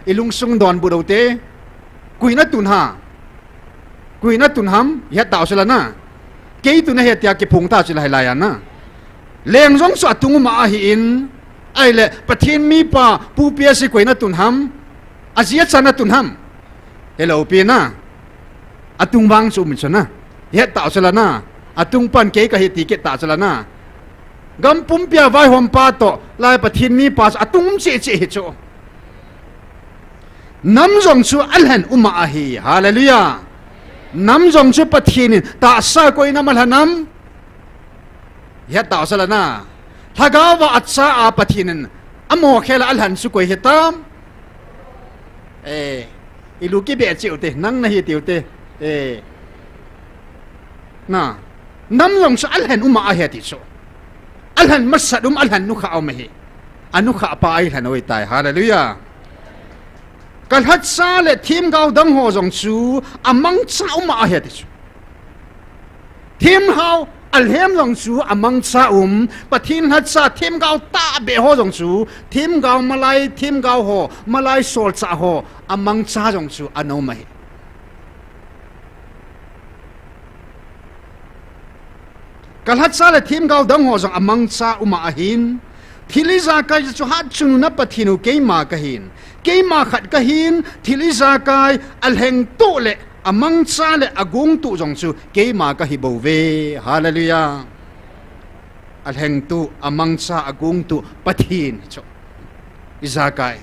[SPEAKER 1] อิลุงซุงดอนบุดเอาเตกุยนัตุนหากุยนัตุนหามอิฮัตตาวสละนะเกยตุนเฮียตยาเก็บพงตาสละไหลายานะเลงจงจูอัตุงมาอาหินไอเล่ประเทศมีป่าผู้เปียสิกวยนัตุนหามอาเซียนนัตุนหามเฮลโอเปียนะอัตุงบางสุมิชนะเฮ็ดตาสละนะอัตุงปันเกยกะเฮติเกตตาสละนะกัมปุ่มเปียไว้หอมปาโตลายประเทศมีป่าอัตุงเจเจเฮโจน้ำจงชูอัลฮันอุมาอาฮีฮาเลลูยาน้ำจงชูประเทศนี่ตาสากวยน้ำมันน้ำเฮ็ดตาสละนะถ้ากาวอัศอาปทินันอโมเคลอัลหันสุกวยเหตามอิลูกิเบจิวเตนังนะฮิติวเตน่ะน้ำลงสอัลหันอุมาอาเฮติโซอัลหันมัสดุมอัลหันนุขะเอาไม่อนุขะปาอัลหันเอาไว้ตายฮาเลลูยากันฮัตซาเลทีมกาวดังหัวจงซูอามังซาอุมาอาเฮติโซทีมเฮาอัลเฮมจงสูอามังซาปะทินฮัตซาทีมกาวตาเบโฮจงสูทีมกาวมาลายทีมกาวโฮมาลายโซลซาโฮอามังซาจงสูอโนมัยกัลฮัตซาเลทีมกาวดังโฮจงอามังซาอุมาอาหินทิลิซากายจุฮัดจุนนับปะทินุเกยมากะหินเกยมาขัดกะหินทิลิซากายอัลเฮงตุเลอามังซาเลอากงตุจงสูเกยมากะฮิโบเวฮาเลลูยาอัลเฮงตุอามังซาอากงตุปะทินโชอิซากาย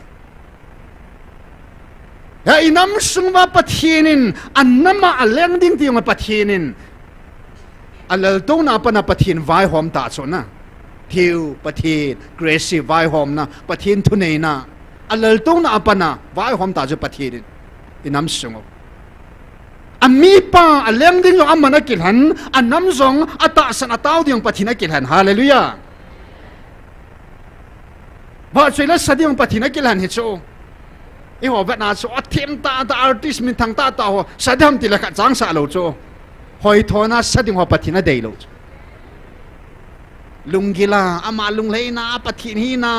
[SPEAKER 1] เฮ้ยน้ำสุงว่าปะทินินอันน้ำมาอัลเลงดิ้งที่มาปะทินินอัลเลโตนาปนาปะทินไวหอมตาโซนะทิวปะทินเกรซีไวหอมนะปะทินทุเนนะอัลเลโตนาปนาไวหอมตาโซปะทินอิน้ำสุงอันมีป้าอันเลี้ยงดิ้งอยู่อันมันนักกิจหันอันน้ำสงอัตตาสันอัตตาวดิ้งปะทินักกิจหันฮาเลลูยาว่าช่วยละสัตย์ดิ้งปะทินักกิจหันเฮโซอีหัวเวทนาโซอัตเทมตาอาร์ติสมินทางตาตาหัวสัตย์ทำติละกัดจังสาโลโซหอยทอนาสัตย์ดิ้งหัวปะทินักเดย์โลลุงกิลาอามาลุงเลยนาปะทินฮีนา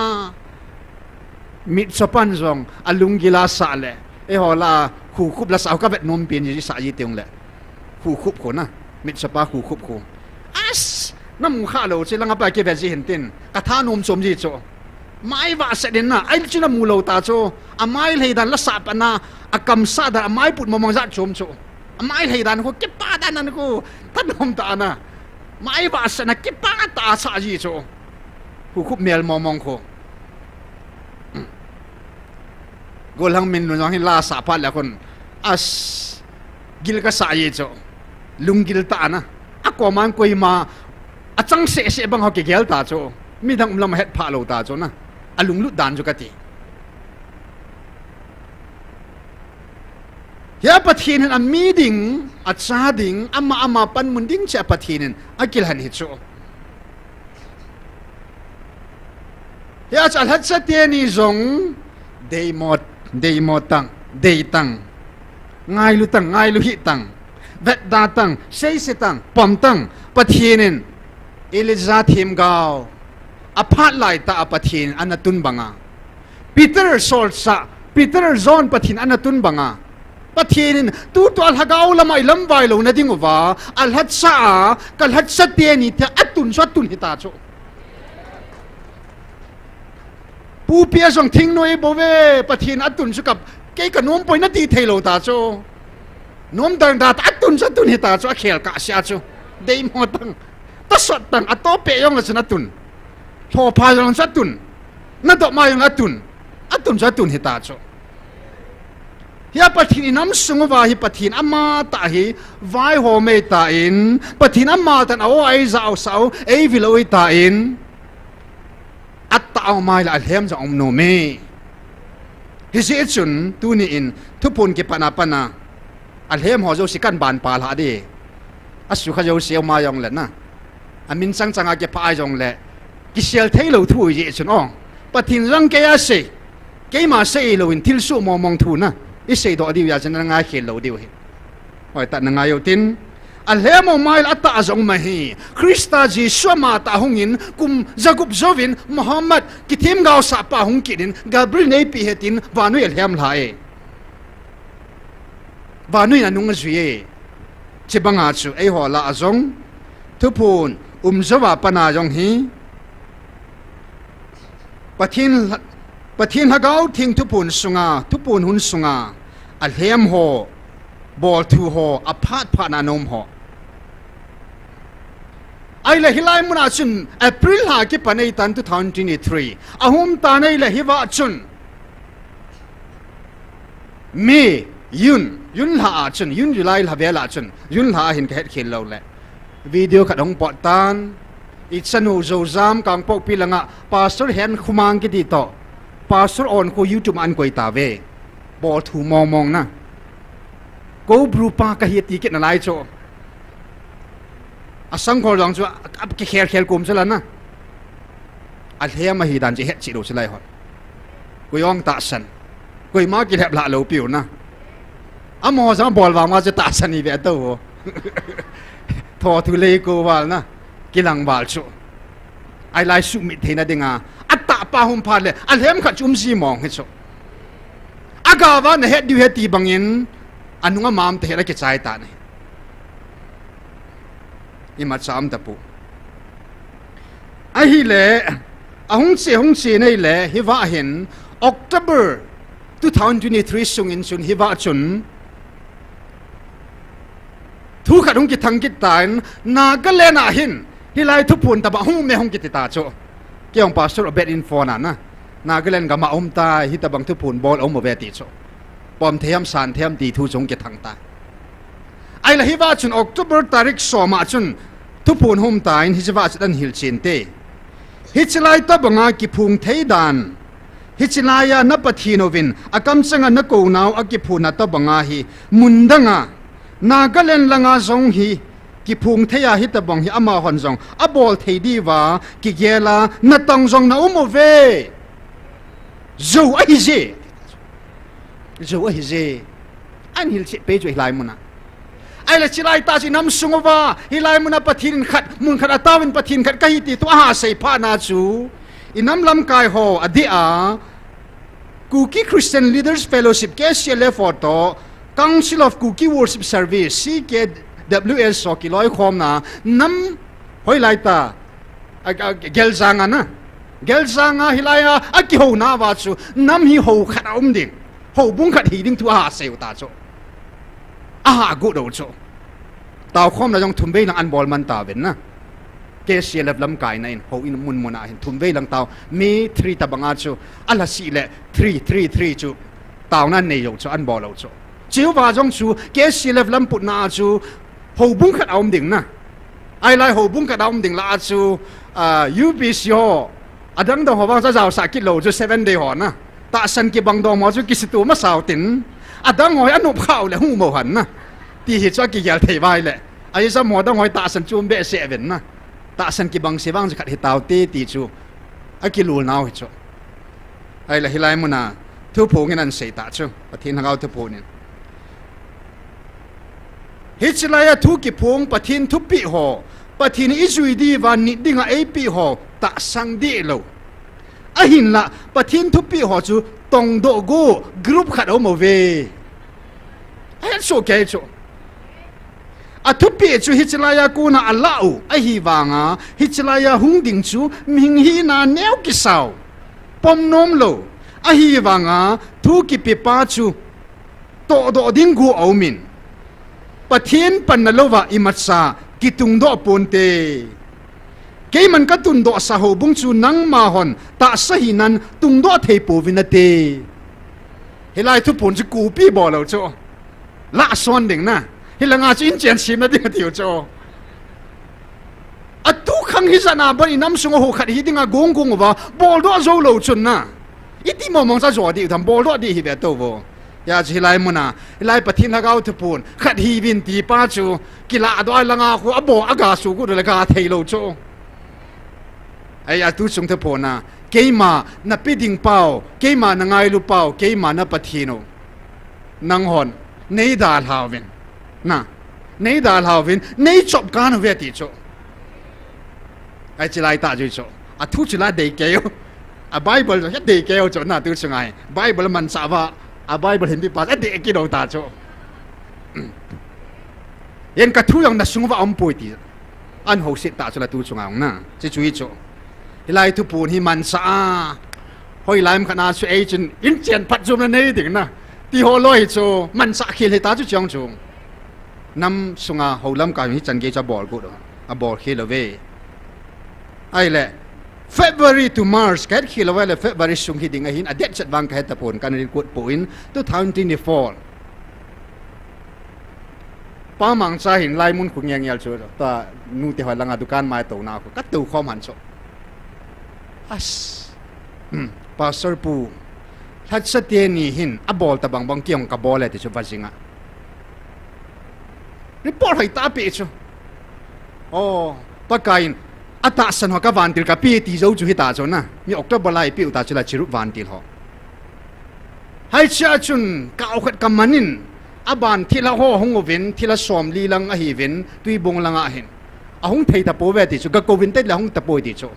[SPEAKER 1] มิดสปันซงอัลุงกิลาสาเลอีหัวละคู่คุบละสาวก็แบบนมเปลี่ยนยี่สายยี่เตียงแหละคู่คุบคนนะมิตรสปาคู่คุบคนอัสน้ำข้าเราเชลังไปเก็บแบบจีเห็นเต้นกระทานมสมจีโจไม่ว่าเสด็จนะไอ้จีน่ามูโลตาโจอ่ะไม่เลยดันละสาปนะอ่ะกำซาดอ่ะไม่ปุดมองจัดชมโจอ่ะไม่เลยดันเขาเก็บป้าดันนั่นเขาท่านนมตานะไม่ว่าเสนะเก็บป้าตาสาจีโจคู่คุบเมลมองเขากูลังมินลุงให้ลาสาพัดแล้วคนอัสกิลก็สายโจลุงกิลตานะอะก็มันคุยมาอะจังเสบังเขาเกี่ยวตาโจมีทั้งลำเฮ็ดพาโลตาโจนะอะลุงลุดดานจุกติยาปะทีนันอะมีดิ่งอะซาดิ่งอะมาปันมุนดิ่งเจ้าปะทีนันอะกิลหันฮิโจยาจัลฮัดสเตียนีซงเดย์มอตังเดย์ตังง่ายลุตังง่ายลุหิตังเวดดาตังเซย์ตังปอมตังปะทีนินอิลิซาทีมกาวอพาร์ตไลน์ตาปะทีนอันนัตุนบังอาปีเตอร์โซลซาปีเตอร์ซอนปะทีนอันนัตุนบังอาปะทีนินตัวอัลฮักเอาละไม่ลำไวโลนัดิงว่าอัลฮัดซากัลฮัดสเตียนิเตอัตุนชัตุนฮิตาโจผู้เปียส่งทิ้งหน่วยโบเวปะทีนอัตุนสุกับ cái cả nôm bồi nó đi thay lô ta cho nôm đằng ta ta tun hi ta cho khel cả xia cho đây mo tang ta sot tang ato pe yong la chana tun tho pha yong sa tun na to ma yong atun sa tun hi ta cho hiya pathin nam sungwa hi pathin ama ta hi vai ho me ta in pathin ama tan aw ai zau sau ei viloi ta in atta aw mai la alhem za om no me hi si chun tu ni in thu pun ke pana alhem ho zo sikan ban pa la de asu kha zo siaw ma yong le na amin sang changa ke pa yong le ki sel thailo thu ye chun ong pathin rang ke ya se ke ma se lo in thil su mo mong thu na i se do di ya chen nga khel lo di hi hoi ta nga yo tin alhem o mai ata azong ma hi krista ji swama ta hungin kum zagup zovin muhammad kithim gaw sa pa hung kidin gabriel nei pi hetin wanu alhem lai wanu na nung zui chibanga chu ei ho la azong thupun zawa pana jong hi pathin hagaw thing thupun hun sunga alhem ho bol thu ho aphat phana nom ho ai la hilai muna chun april ha ki panei tan 2023 ahum ta nei la hiwa chun me yun ha chun yun july la vela chun yun ha hin khet khil lo le video khadong pot tan ichanu zo zam kang pok pilanga pastor hen khumang ki di to pastor on ko youtube an koi ta ve bol thu mong na go bru pa ka hi ti ke na lai cho asang ko long chu ab ke khel kum chala na al he ma hi dan je het chi do chalai hot ko yong ta san ko ma ki lep la lo piu na amo za bol wa ma je ta san ni ve to tho thu le ko wal na kilang wal chu ai lai su mi the na dinga atta pa hum pha le al hem kha chum si mong he cho aga wa na het du het ti bangin anunga mam te hera ke chai ta ne ima cham ta pu a hi le hung se nei le hi wa hin october 2023 sungin sun hi wa chun thu kha dong ki thang ki tan na ga le na hin hi lai thu pun ta ba hung me hung ki ta cho ke ong pastor obet in phone na ga len ga ma ta hi ta bang thu pun bol om ve ti choปอมเทียมสารเทียมตีทุจงเกทังตาไอ้ละฮิวาจุนออกตุเบอร์ตาริกสอมาจุนทุพูนหุ่มตายฮิจวาจุดันฮิลชินเตฮิจไลตบังอากิพุงเทดานฮิจไลยานับปะทีโนวินอากำสังนักกูนาวอากิพูนัตบังอาฮีมุนดังานากเลนลังอาซงฮีกิพุงเทียฮิตบังฮีอามาฮอนซงอบอลเทดีวากิเกลานัตังซงนาอุโมเวจูไอเจจูไอเจอันฮิลเชเปจุฮิไลมุนะไอ้ละชิไลตาจิน้ำสุงวาฮิไลมุนะปะทินขัดมุนขัดตาวินปะทินขัดกะฮิติตัวหาเสพานาจูอิน้ำลำกายโฮอดีอากูกี้คริสเตียนลีดเดอร์สเฟลโลชิพเกสเชลเลฟอร์โต Council of Cookie Worship Service CKWS สกิลอยคอมนะน้ำหอยไลตาเกลซางานะเกลซางาฮิไลอาอักิโฮนาวาจูน้ำฮิโฮขัดอุ้มดิ่งโฮบุ้งขัดฮีดิ่งตัวหาเสวตาโจกูดูโจตาวคอมเรายังทุ่มเวลังอันบอลมันตาเวนนะเกสเซียเล็บลำกายนั่นเขาอินมุนมุนอาเห็นทุ่มเวลังตาวมีทรีตาบังอาโจอัลลาสีเล่ทรีจูตาวนั่นเนี่ยโจอันบอลเราโจจิ๋วว่าจงจูเกสเซียเล็บลำปุดนาจูเขาบุ้งขัดเอาดิ่งนะไอ้ไรเขาบุ้งขัดเอาดิ่งละจูUBC ฮออดังดงหัวบางจะเอาสักกิโลจู7 day หอนะตาสันกิบังดงมอจูกิสตูมาสาวตินอดังหอยอนุภาเลยหูโมหันนะที่เหตุว่ากี่ยาเทวายแหละไอ้สมอดังหอยตาสันจูมเบะเสเวนนะตาสันกิบังเสวังจะขัดเหตุตาวตีจูไอ้กิลูนาวเหตุไอ้ละฮิไลมุนะทุบผูเงินเสียตาจูปะทินทางเอาทุบผูเนี่ยฮิจไลยทุกิพงปะทินทุบปีหอปะทินอิจุยดีวันนิดิ่งไอ้ปีหอตาสังดีโลไอ้หินละปะทินทุบปีหอจูตงโดกูกรุ๊ปขัดเอาโมเวไอ้โชเกจูอาทุบปีจูฮิจไลยกูน่าอัลลาอูไอ้ฮีวางาฮิจไลยหุงดิ่งจูมิงฮีนาเนวกิสาวปมนมโลไอ้ฮีวางาทุกิปิปาจู to do ding gu au min pathian pan na lova imatsa kitung do ponte ke man ka tun do sa ho bung chu nang ma hon ta sahinan tung do thei po vinate helai thu pon chu ku pi bo lo cho la son ding na hilanga chu in chen sim na ding tiu cho atu khang hi sana ba inam sung ho khat hi dinga gong gong wa bol do zo lo chun na iti mo mong sa zo di tham bol do di hi be to bo ya chi lai muna lai pathin la gau thu pon khat hi vin ti pa chu kila do langa khu abo aga su gu le ga thei lo cho ai atu sung thu pon na keima na piding pau keima na ngai lu pau keima na pathino nang hon nei dal hawin na nei dal hawin nei chop kan ve ti cho ai chỉ lại ta rồi cho à thu chỉ là đề kéo à Bible hết đề kéo cho na tu sung ai Bible man sa va à Bible hindi pa đề cái đầu ta cho yên cả thu yang na sung va om poi ti an ho sit ta cho là tu sung ai na chỉ chú ý cho lại thu pun hi man sa hoi lai khana su agent in chen pat zum na nei ding na ti ho loi cho man sa khil he ta chu chang chung nam sunga holam ka hi chan ge cha ball ko do a ball khil away ai le February to March cái khi là vậy là February sung hi ding a hin a det chat bang ka ta pon kan rin kut poin 2024 pa mang cha hin lai mun khung yang yal chu ta nu te halanga dukan mai to na ko kat tu khom han cho as pastor pu that sa te ni hin a bol ta bang bang kyong ka bol le ti chu vasinga report hai ta pe chu oh pakain ata san ho ka vantil ka pi ti zo chu hi ta cho na mi october lai pi ta chu la chiru vantil ho hai cha chun ka au khat kamanin aban thila ho hong ovin thila som li lang a hi vin tui bong lang a hin a hong thei ta po ve ti chu ka covid te la hong ta po ti chu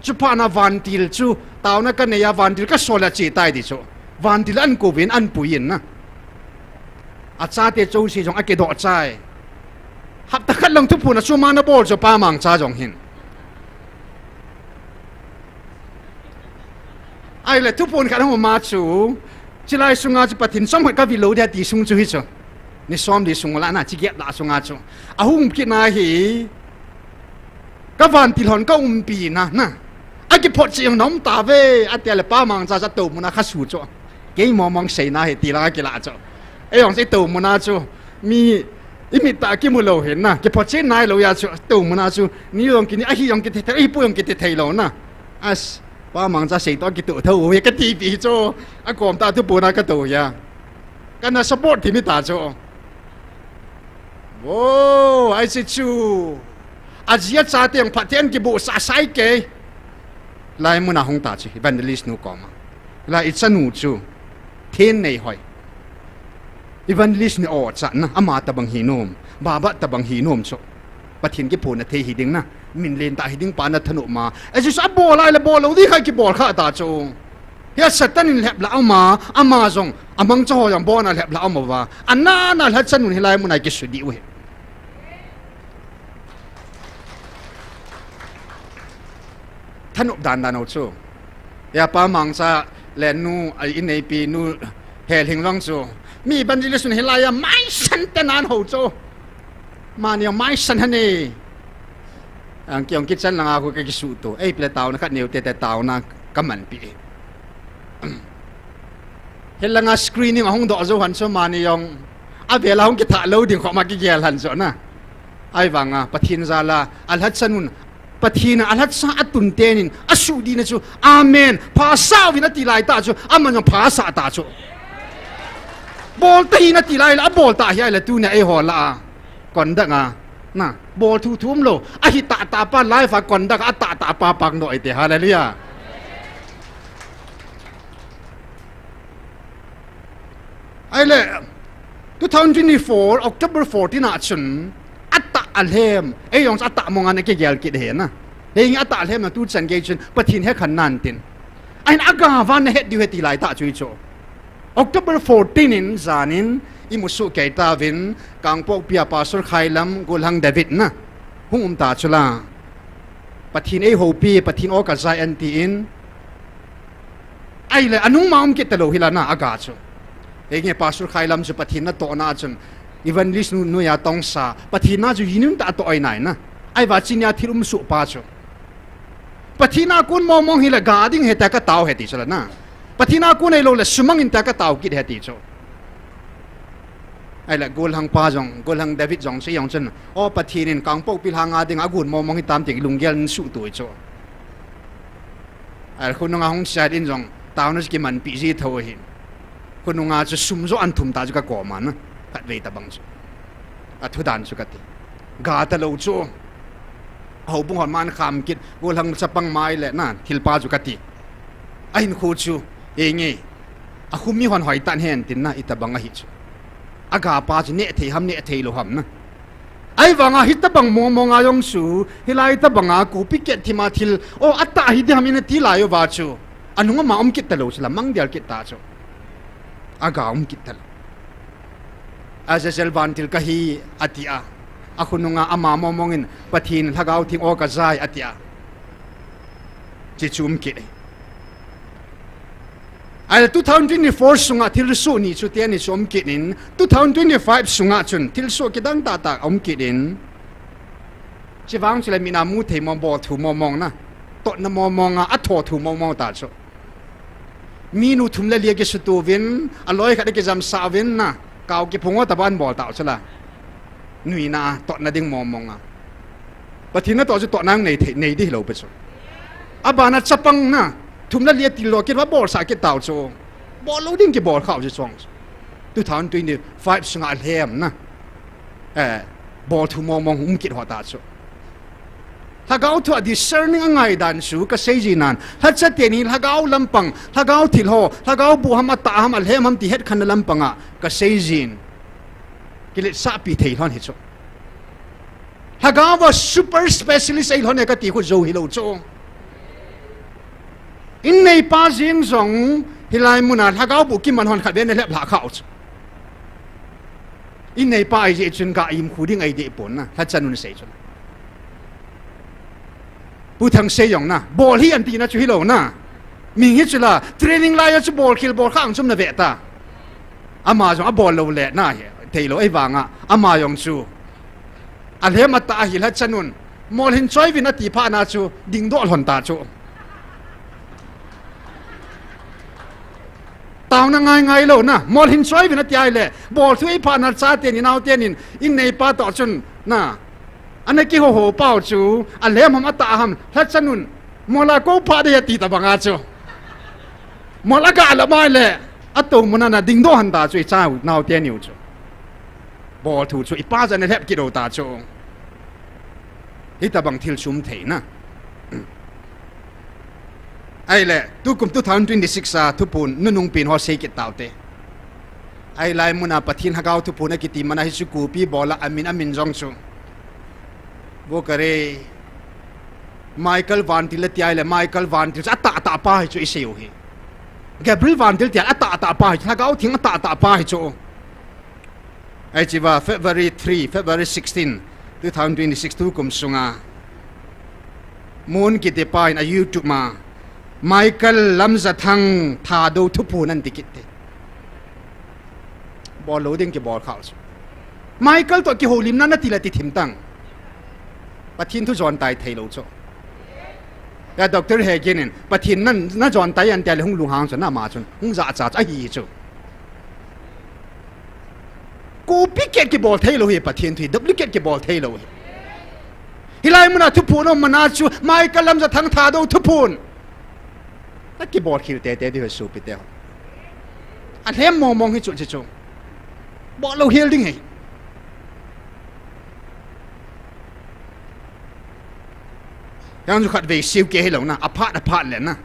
[SPEAKER 1] chu pa na vantil chu taw na ka ne ya vantil ka sola chi tai ti chu vantil an covid an puin na a cha te chu si jong a ke do chai hap ta khat long thu pu na chu ma na bol chu pa mang cha jong hin ai le thu pon kha ho ma chu chỉ lại sung ngã chỉ bắt thìn xong hết các vị lâu để đi sung chú hết cho, ni xong đi sung lại na chỉ ghét đã sung ngã cho, à hùng kia na hi, các bạn thì hòn các bì na, cái phật chiang nóng ta về, tiệt là ba mang ra tàu muốn na khát sụt cho, cái mong say na hi tì la cái lạ cho, ấy ông sẽ tàu muốn na cho, mi ta cái mua lâu hiện na, cái phật chiang này lâu ya cho, tàu muốn na cho, ni ông kia ni ai ông kia thấy, ai bui ông kia thấy lâu na, as ba mang ra xây toa cái tụ thâu cái TV cho à còn ta thu bùn cái tụ ya cái nào support thì mới ta cho wow ai sẽ chu à chỉ cha tiếng phát triển cái bộ sa sai cái lại muốn nào không ta chứ evangelist nu có mà lại ít nu chu thiên này hỏi evangelist này ở chán na ama ta bằng hinom baba ta bằng hinom cho bắt thiên cái phone là thấy hình na mình lên tại hình pan là thanu mà ấy chứ sao ball lại là ball lâu đi khai cái ball khác ta cho ya satan in lẹp lão mà amazon amang cho yang ball na lẹp lão mà va anh na hết chân mình lại muốn này cái sự đi vậy thanu đàn đàn cho ya pa mang sa len nu ai in nei pi nu hel hing long cho mi ban đi sun helai ya mai san tan an ho cho mà nhiều mai san hane ang kiong kitchen lang ako kay kisuto ay pila tao na kat niyo tete tao na kaman pi hela nga screening ahong do zo han so mani yong avela hong kita loading ko magigel han so na ay wanga pathin zala alhat sanun pathina alhat sa atun tenin asu di na chu amen pa sa wi na tilai ta chu aman yong pa sa ta chu bol ti na tilai la bol ta hi la tu na ai ho la kon da nga na bol thu thum lo a hi ta pa lai fa kon da ka ta pa pang no ite hallelujah ai le 2024 October 14 na chun atta alhem ai yong atta mong an ke gel ki de na heng atta alhem na tu chan ge chun pathin he khan nan tin ai aga van he di he ti lai ta chui cho October 14 in zanin imusu kay tavin kang pok pia pastor khailam gulhang David na hung ta chula pathin ei hopi pathin o ka zai anti in ai le anung maum ki talo hilana aga chu nghe pastor khai lam chu pathin na to na chun evangelist nu ya tong sa pathin na chu yinun ta to ai nai na ai wa chinya thirum su pa chu pathina kun mong hi la gading he ta ka taw he ti chala na pathina kun ai lo la sumang in ta ka taw kit he ti chu ai la gol hang pa jong gol hang David jong se yong chen o pathin in kang pok pil hang a ding agun mong hi tam ti lunggel su tu chu ai khun nga hong sa din jong taw na ki man pi ji tho hi khun nga chu sum zo an thum ta chu ka ko man na kat ve ta bang chu a thu dan chu ka ti ga ta lo chu hậu bung hòn man kham kít gol hang sapang mai le na thilpa chu kati ain khu chu e nge a khumi hon hoi tan hen tin na itabanga hi chu aga pa chu ne the ham ne the lo ham na ai wanga hitabang mo nga yong su hilai tabanga ku piket thima thil o atta hi de hamin ti la yo wa chu anunga ma kit ta lo chla mang dial kit ta chu aga kit tal azal van til ka hi atia akhununga ama momongin pathin thagau thing o ka zai atia chi chum ki ai 2024 sunga thil su ni chu te ni chom ki nin 2025 sunga chun thil su ki dang ta ta om ki din chi wang chile mina mu the mom bo thu momong na to na momonga a tho thu momong ta chu mi nu thum le lia ke su tu vin aloi kha de ke jam sa vin na kaw ki phungo ta ban bol ta chala nui na to na ding momonga pathina to chu to nang nei di lo pe chu abana chapang na thumla lia ti lo ke ba bol sa ke taw chu bol lo ding ke bol khaw chu chong 2025 sunga hem na bol thu momong ki ho ta chu hagau thu discerning angai dan su ka seji nan hacha te ni hagau lampang hagau thil ho hagau bu ham ta ham al hem ham ti het khan lampanga ka sejin kilit sa pi thei hon hi chu hagawa super specialist ai hon ka ti khu zo hi lo chu in nei pa jing zong hilai muna hagaw bu ki man hon khat ben le bla khau chu in nei pa ai je chun ga im khu ding ai de pon na ha chanun sei chu bu thang sei yong na bol hi an ti na chu hi lo na ming hi chu la training la ya chu bol khil bol khang chum na ve ta ama jong a bol lo le na he thei lo ai wanga ama yong chu alhem ata hi la chanun mol hin choi vin ati pha na chu ding do hon ta chu taw na ngai lo na mol hin choi vin ati ai le bol thui pha na cha te ni nau te nin in nei pa to chun na ane ki ho pao chu alhem ham ata ham la chanun mola ko pha de ti ta banga chu mola ka la mai le ato mona na ding do han ta chu cha nau te niu chu bol thu chu ipa jan lep ki do ta chu hita bang thil chum thei na ai le tu kum 2026 a thu pun nunung pin ho sei ki taw te ai lai muna pathin hagaw thu pun ki ti mana hi chu ku pi bola amin jong chu wo kare Michael Van Til ti ai le Michael Van Til ata ta pa hi chu i sei hi Gabriel Van Til ti ata pa hi hagaw thing ata pa hi chu ai chi wa February 16 2026 tu kum sunga mun ki te pain a YouTube ma Michael lamza thang tha do thu pu nan tikit te bol loading ki bol khaus Michael to ki holim na ti la ti thim tang pathin thu jon tai thei lo cho ya doctor he ginin pathin nan na jon tai an tel hung lu hang chon na ma chon hung za cha cha hi chuกูพิเกตกี่บอลเทโลเฮปะเทียนทีดับลิเกตกี่บอลเทโลเฮฮิไลมันทุพูนอมันอาชูไม่กำลังจะทั้งทาดูทุพูนแต่กี่บอลคิวเตะที่เขาสูบไปเตะอันเทมมองให้จุดจุดบอลเราเฮลดิ้งไงยังจะขัดเวซิลเกให้เรานะอพาร์ตเลยนะ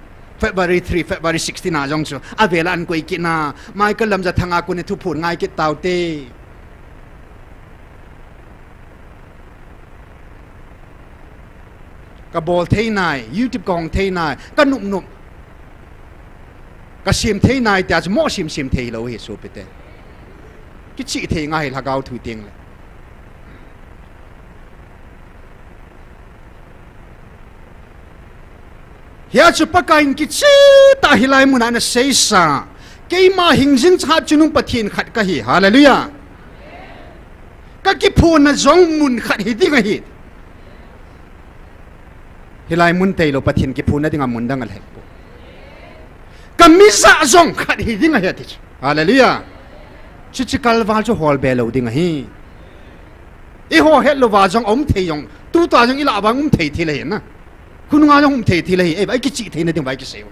[SPEAKER 1] February 3 February 16 นะจงชูอาเวลาอันกุยกินนะไม่กำลังจะทั้งอากุนทุพูนง่ายกิตาวเตกับบอลเทนายยูทูบกองเทนายก็หนุ่มก็ชิมเทนายแต่จะมั่วชิมเทเราเห็นสูบไปเตะกิจเทง่ายละก้าวถุยเตียงเลยเฮียจุปกายกิจตาฮิไลมุนันเสียสา keima hingjin cha chunung pathin khat ka hi hallelujah ka ki phun na zong mun khat hi ding hi hilai mun tei lo pathin ki phun na dinga mun dang al hek po kamisa zong khat hi ding hi ti hallelujah chi kalwal cho hol be lo ding hi e ho het lo wa jong om thei yong tu ta jong ila bang um thei thi le na kun nga jong um thei thi le e bai ki chi thei na ding bai ki seu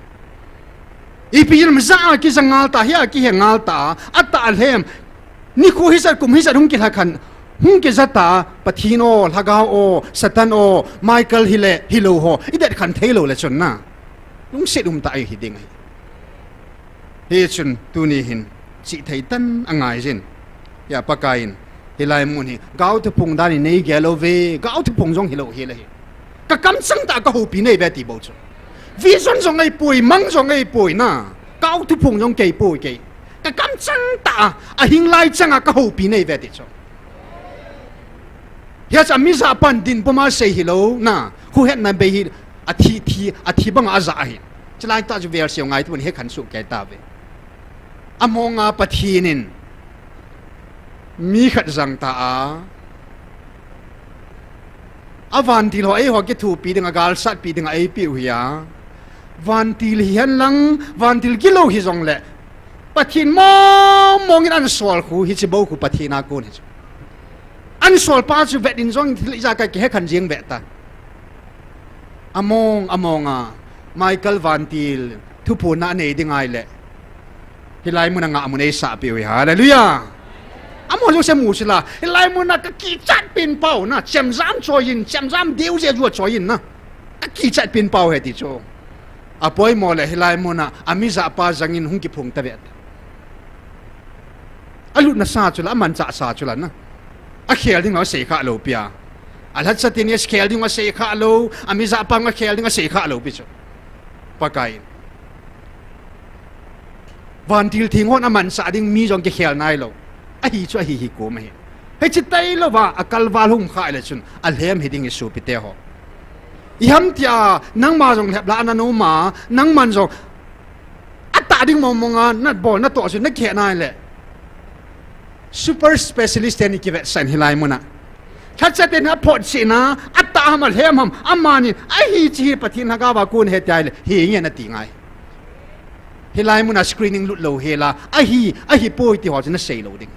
[SPEAKER 1] e pi yam za ki zangal ta hi ki he ngal ta ata alhem ni khu hi sar kum hi sar hum ki la khan hum ke zata pathino lagao o satan o michael hile hilo ho idet khan thei lo le chon na lung se ta ai hi ding hi chun tu ni hin chi thei tan angai jin ya pakain hilai mun hi gau tu pung da ni nei gelo ve gau tu pung jong hilo hi le ka kam sang ta ka hu pi nei be ti bo chu vision jong ai pui mang jong ai pui na gau tu pung jong ke pui ke ka kam sang ta a hing lai changa ka hu pi nei be ti chu ya cha mi za pan din poma sei hilo na hu het na be hi a thi bang a za hi chlai ta ju ver siu ngai tu ni he khan su ke ta ve amonga pathinin mi khat zang ta a avan til ho e ho ke thu pi dinga gal sat pi dinga e pi huya van til hian lang van til kilo hi zong le pathin mo mongin an sol khu hi chi bo khu pathina ko ni an sol pa chu vet in zong thil ja ka ke he khan jing ve ta amonga michael van til thu pu na nei dingai le hilai mun nga mun e sa pi wi hallelujah amo jo se mu sila hilai mun na ka ki chat pin pau na chem zam choyin chem zam deu je ju choyin na ka ki chat pin pau he ti cho apoi mo le hilai mun na ami za pa zangin hung ki phung ta vet alu na sa chula man cha sa chula na a khel ding no se kha lo pia alhat sa tin yes khel ding wa se kha lo ami za pa nga khel ding a se kha lo pi cho pakai van til thing hon aman sa ding mi jong ke khel nai lo a hi chu a hi ko me he chi tai lo wa akal wal hum kha le chun al hem hiding isu pi te ho i ham tia nang ma jong lep la na no ma nang man jong ata ding mo nga nat bol na to chu na khe nai le super specialist ni ki vet san hilai mo na chat chat na phot si na ata hamal hem ham amani a hi chi pathin ha ga ba kun he tai le hi nge na ti ngai hilai mun a screening lut lo hela a hi poi ti ho chna sei lo ding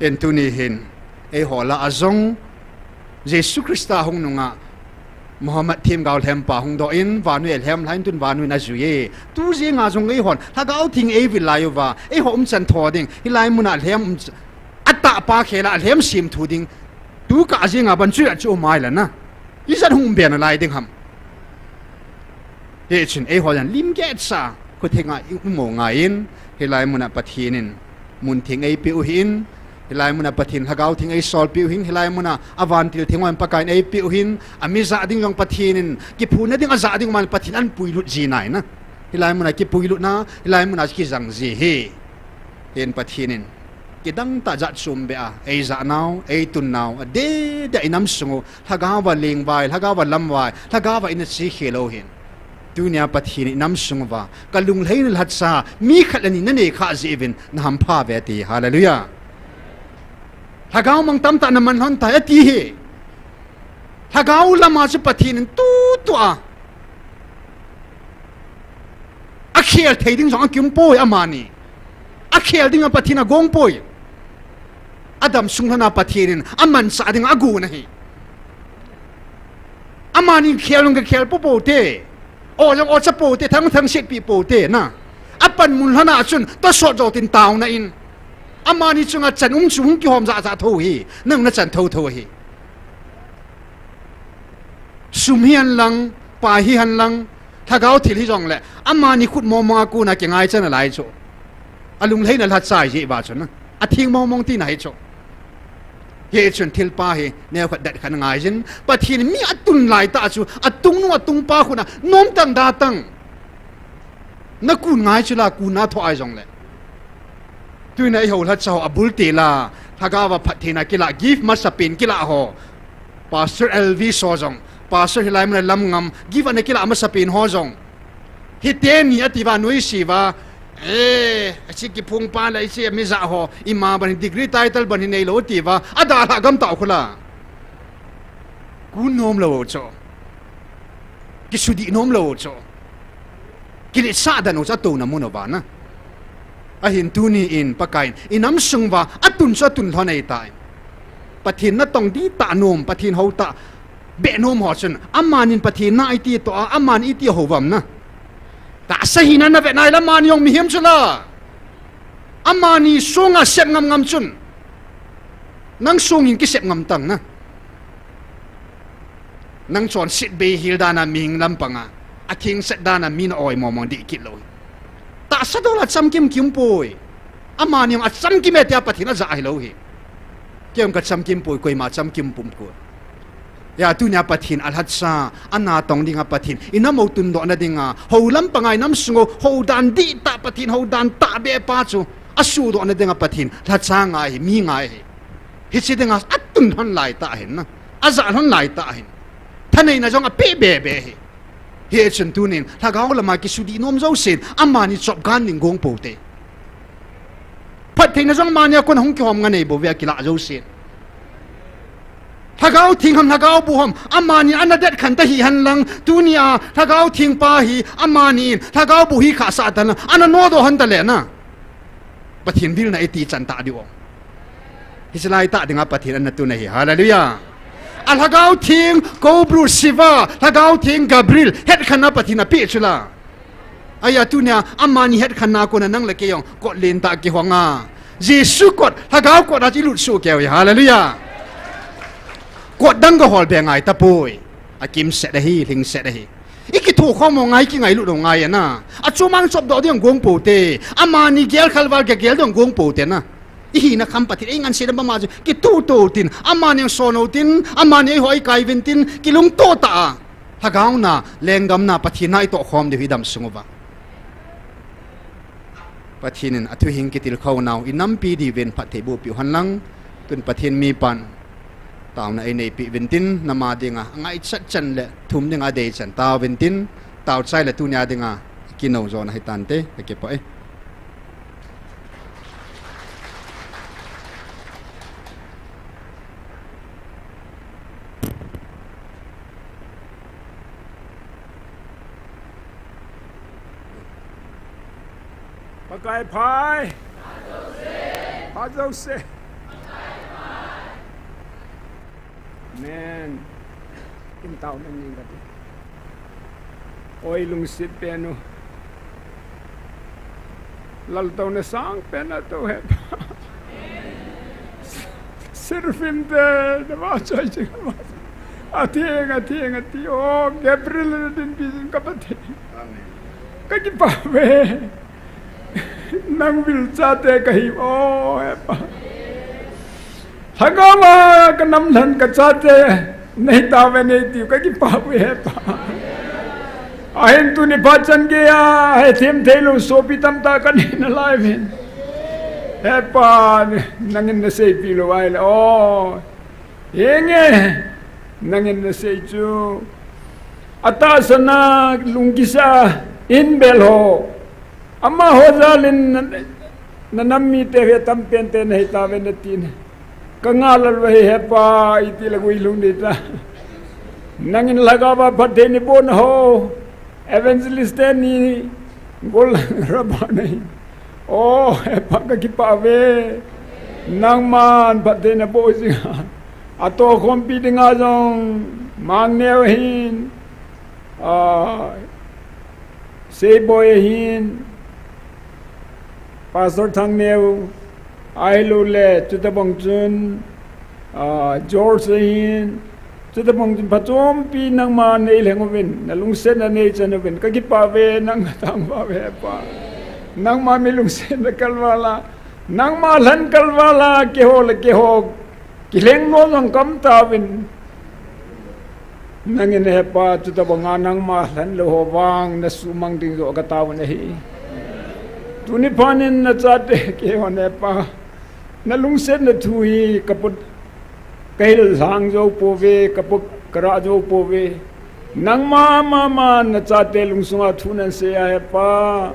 [SPEAKER 1] en tu ni hin e hola azong jesu christa hong nunga muhammad thim gaul hem pa hong do in vanu el hem lain tun vanu na zuye tu je nga jong ei hon ha gaul thing e vil lai wa e ho chan tho ding hilai mun a hem ata pa khela al hem sim thu ding tu ka je nga ban chu a chu mai la na i san hum be na lai ding ham he chin e ho yan lim get sa ko thenga mo nga in hilai mun a pathinin mun thing ei pi u hin hilai mun a pathin hagau thing ei sol pi u hin hilai mun a avan til thingwan pakai ei pi u hin ami za ding jong pathinin ki phuna ding a za ding man pathin an pui lut ji nai na hilai mun a ki pui lut na hilai mun a ki jang ji he hen pathinin ki dang ta ja chum be a ei za naw ei tun naw de de inam sungu hagawa leng vai hagawa lam vai hagawa in si khelo hin dunia pathini nam sungwa kalung lein lhatsa mi khalani nane kha zevin nam pha ve ti hallelujah hagaw mang tam ta naman hon ta ati he hagaw lama se pathin tu a akhel theiding jong kim poi amani akhel ding a pathina gong poi adam sunghana pathinin aman sa ding agu na hi amani khelung ka khel po te o yang o cha po te thang set pi po te na apan mun hana chun to so jo tin taw na in amani chunga chan chung ki hom za tho hi nang na chan tho hi sumhian lang pa hi han lang thagau thil hi jong le amani khut mo ma ku na ke ngai chan lai cho alung lein al hat sai ji ba chun na athing mo mong ti na hi cho he chun thil pa he ne khat dat khan ngai jin pathin mi atun lai ta chu atung nu atung pa khuna nom tang da tang na ku ngai chula ku na tho ai jong le tu na ho la chao abul te la thaga wa phathina kila give masapin kila ho pastor lv so jong pastor hilai mun lam ngam give an kila masapin ho jong hi te ni atiwa nui siwa chỉ cái phung pa lại chỉ mi dạ ho ima ban degree title ban nei lo ti wa ada la gam tau khula ku nom lo cho ki sudi nom lo cho ki le sa da no cha to na mo no ba na a hin tu ni in pakain inam sung wa atun sa tun thon ai tai pathin na tong di ta nom pathin ho ta be nom ho chun amanin pathin na ai ti to aman i ti ho wam na ta sahina na ve nai la man yong mi hiam chula amani songa sep ngam ngam chun nang songin ki sep ngam tang na nang chon sit be hil dana ming lampanga a king set dana min oi momong di kit lo ta sa do la cham kim kim poi amani yong a cham kim e tia pathina za ai lo hi kem ka cham kim poi koi ma cham kim pum ko ya tu nya pathin al hat sa ana tong dinga pathin ina mo tun do na dinga ho lam pangai nam sungo ho dan di ta pathin ho dan ta be pa chu asu do na dinga pathin tha cha ngai mi ngai hi chi dinga atun hon lai ta hin na aza hon lai ta hin thanei na jong a pe be be hi chen tu nin tha gaw la ma ki su di nom zo sin amani chop gan ning gong po te pathin na jong mania kon hong ki hom nga nei bo ve ki la zo sin thagao thing ham thagao bu ham amani anadet khan ta hi han lang tunia thagao thing pa hi amani thagao bu hi kha sa tan ana no do han ta le na pathin dil na eti chan ta di o hislai ta dinga pathin an tu na hi hallelujah al thagao thing ko bru siva thagao thing gabriel het khana pathina pe chula aya tunia amani het khana ko na nang le ke yong ko len ta ki hwanga jesu kot thagao ko da ji lut su ke hallelujahกดดังก็หอลเบียงไงตะปุยอากิมเสดฮีลิงเสดฮีอีกถูกข้อมองไงกี่ไงลุดงไงนะอาจูมังจบดอกเดียงกงปูเตอามานี่เกลขัลวาเกลเดียงกงปูเตนะอีนะคำปฏิเองอันเสียดมาจูกิตูโตตินอามานี่โซโนตินอามานี่หอยไก่วินตินกิลุงโตตาถ้าก้าวน่ะแรงดำน่ะปฏินัยโตคอมเดียวดำสงบปฏินินอธิหิงกิติลเขาหนาวอิน้ำปีดีเวนปฏิบุปิวหันลังตุนปฏินมีปันตาวน่ะไอ้ในปีวินตินนามาดิงะง่ายชัดจันเลยทุ่มดิงะเดชันตาววินตินตาวใจเลยตุนยาดิงะกินเอาโซนให้ตันเต้ไปเก็บไป
[SPEAKER 2] ปากายพายพาโซเซแมนกินเต่านั่นเองกันดิโอ้ยลุงสิทธิ์เป็นนูลัลเต่าเนี่ยสังเป็นนะตัวเห็บสิร์ฟิมเดนว่าใจจริงว่าอาทิตย์โอ้แกบริลดินพิจินกับอาทิตย์ก็กินป่าเวนั่งวิลชาเตะกับฮิโอเห็บถ้าก็มาก็นำทันกับชาเจในตาเวเนติก็กิป่าเวปะไอ้ตุนิพัชนเกียไอ้เทมเทลุโซปิตัมตากันในไลฟ์เฮปะนั่งเงินเสยปีโลไว้เลยโอ้เองไงนั่งเงินเสยจูอัตตาสนาลุงกิซาอินเบลโฮอามาโฮซาลินนันมีเตเวตัมเปนเตในตาเวเนตินkangalal wahi hepa iti lagu ilung dita nangin lagaba pateni bon ho evangelist ni gol rabane oh hepa ka kipawe nangman pateni bosinga ato kompi dinga jong mangnehin seboy hin pastor thangneu ai lu le chu ta bong chun George hin chu ta bong chun patom pi nang ma nei lengwin na lung sen na nei chanwin ka gi pa ve nang tang ba ve pa nang ma mi lung sen na kalwala nang ma lan kalwala ke ho ki leng no nang kam ta win nang in he pa chu ta bong nang ma lan lo ho wang na sumang ding zo ka ta wan hi tuni panin na chate ke ho ne pa na lung sen na thui kaput kail sang jo pove kapuk kara jo pove nang ma na chate lung sunga thunan se ya pa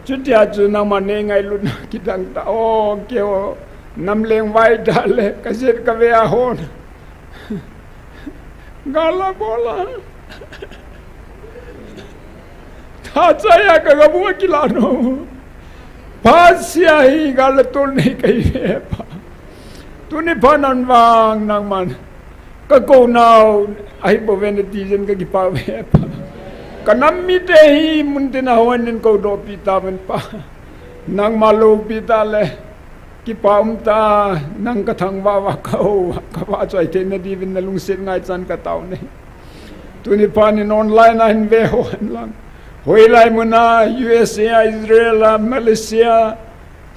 [SPEAKER 2] จุดยาจุนางมันเองไงลุนกิดังตาโอเกี่ยวนำเลงไว้ดาเลกเสดกเวียโหนกาลาโบลาถ้าใจก็กบัวกิลาโนภาษาฮีกาลตุนนี่กเวปะตุนี่พานันวางนางมันก็กูนาวไอ้บเวนตีจันก็กิปาเวปะkanam mite hi muntina hawanin ko do pita men pa nang malu pita le ki paumta nang kathang wa kau ka wa choi te na divin na lungsit ngai chan ka taw ne tuni panin online in ve hoan lang hoi lai muna USA Israel Malaysia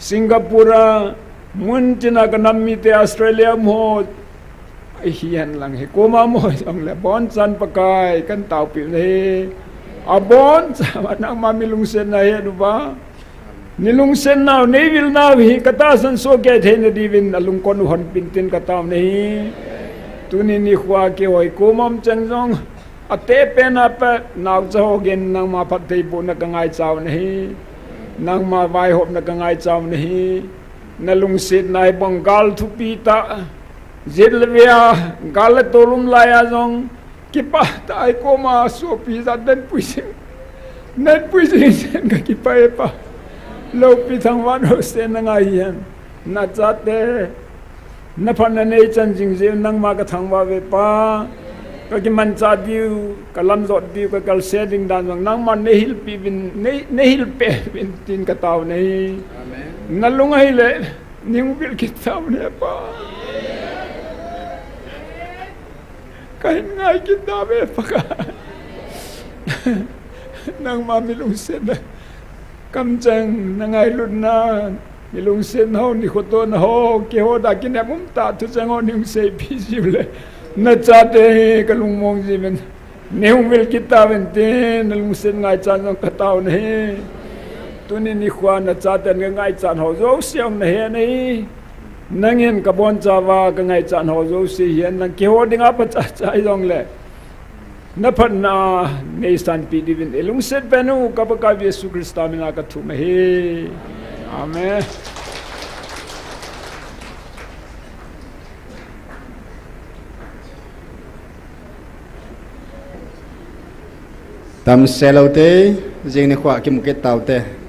[SPEAKER 2] Singapore muntina kanam mite Australia mo ai hian lang he ko ma mo ang le bon chan pakai kan taw pi ne abon sama nang mamilung sen na he ba nilung sen na nevil na hi kata san so ke the ne divin alung kon hon pintin kata ne tuni ni khwa ke hoi ko mom chang jong ate pe na pa naw cho gen nang ma phat thei bu na ka ngai chaw ne nang ma vai hop na ka ngai chaw ne nalung sit nai bongal thu pi ta zilvia gal tolum la ya jong kipa tai ko ma so pi za den puising net puising sen ka kipa e pa lo pi thang wan ho sen na ngai yan na cha te na phan na nei chan jing je nang ma ka thang wa ve pa ka ki man cha diu ka lam zot diu ka kal setting dan nang ma ne hil pi bin ne hil pe bin tin ka taw nei amen na lungai le ning bil ki taw ne pa kain ngai kita be paka nang mamilung sen kam chang nangai lun na milung sen ho ni khoto na ho ke ho da kin mum ta tu chang ho ning se pi jule na cha te kalung mong ji men neung vel kita ben te nalung sen ngai chan ng kataw ne tuni ni khwa na cha te ngai chan ho zo siang na he nei nangin kabon chawa ka ngai chan ho zo si hian nang ke ho dinga pa cha chai jong le na phan na nei san pi divin elung set penu ka pa ka Yesu Krista mina ka thu me he amen
[SPEAKER 1] tam selote jing ni khwa ki mu ke taw te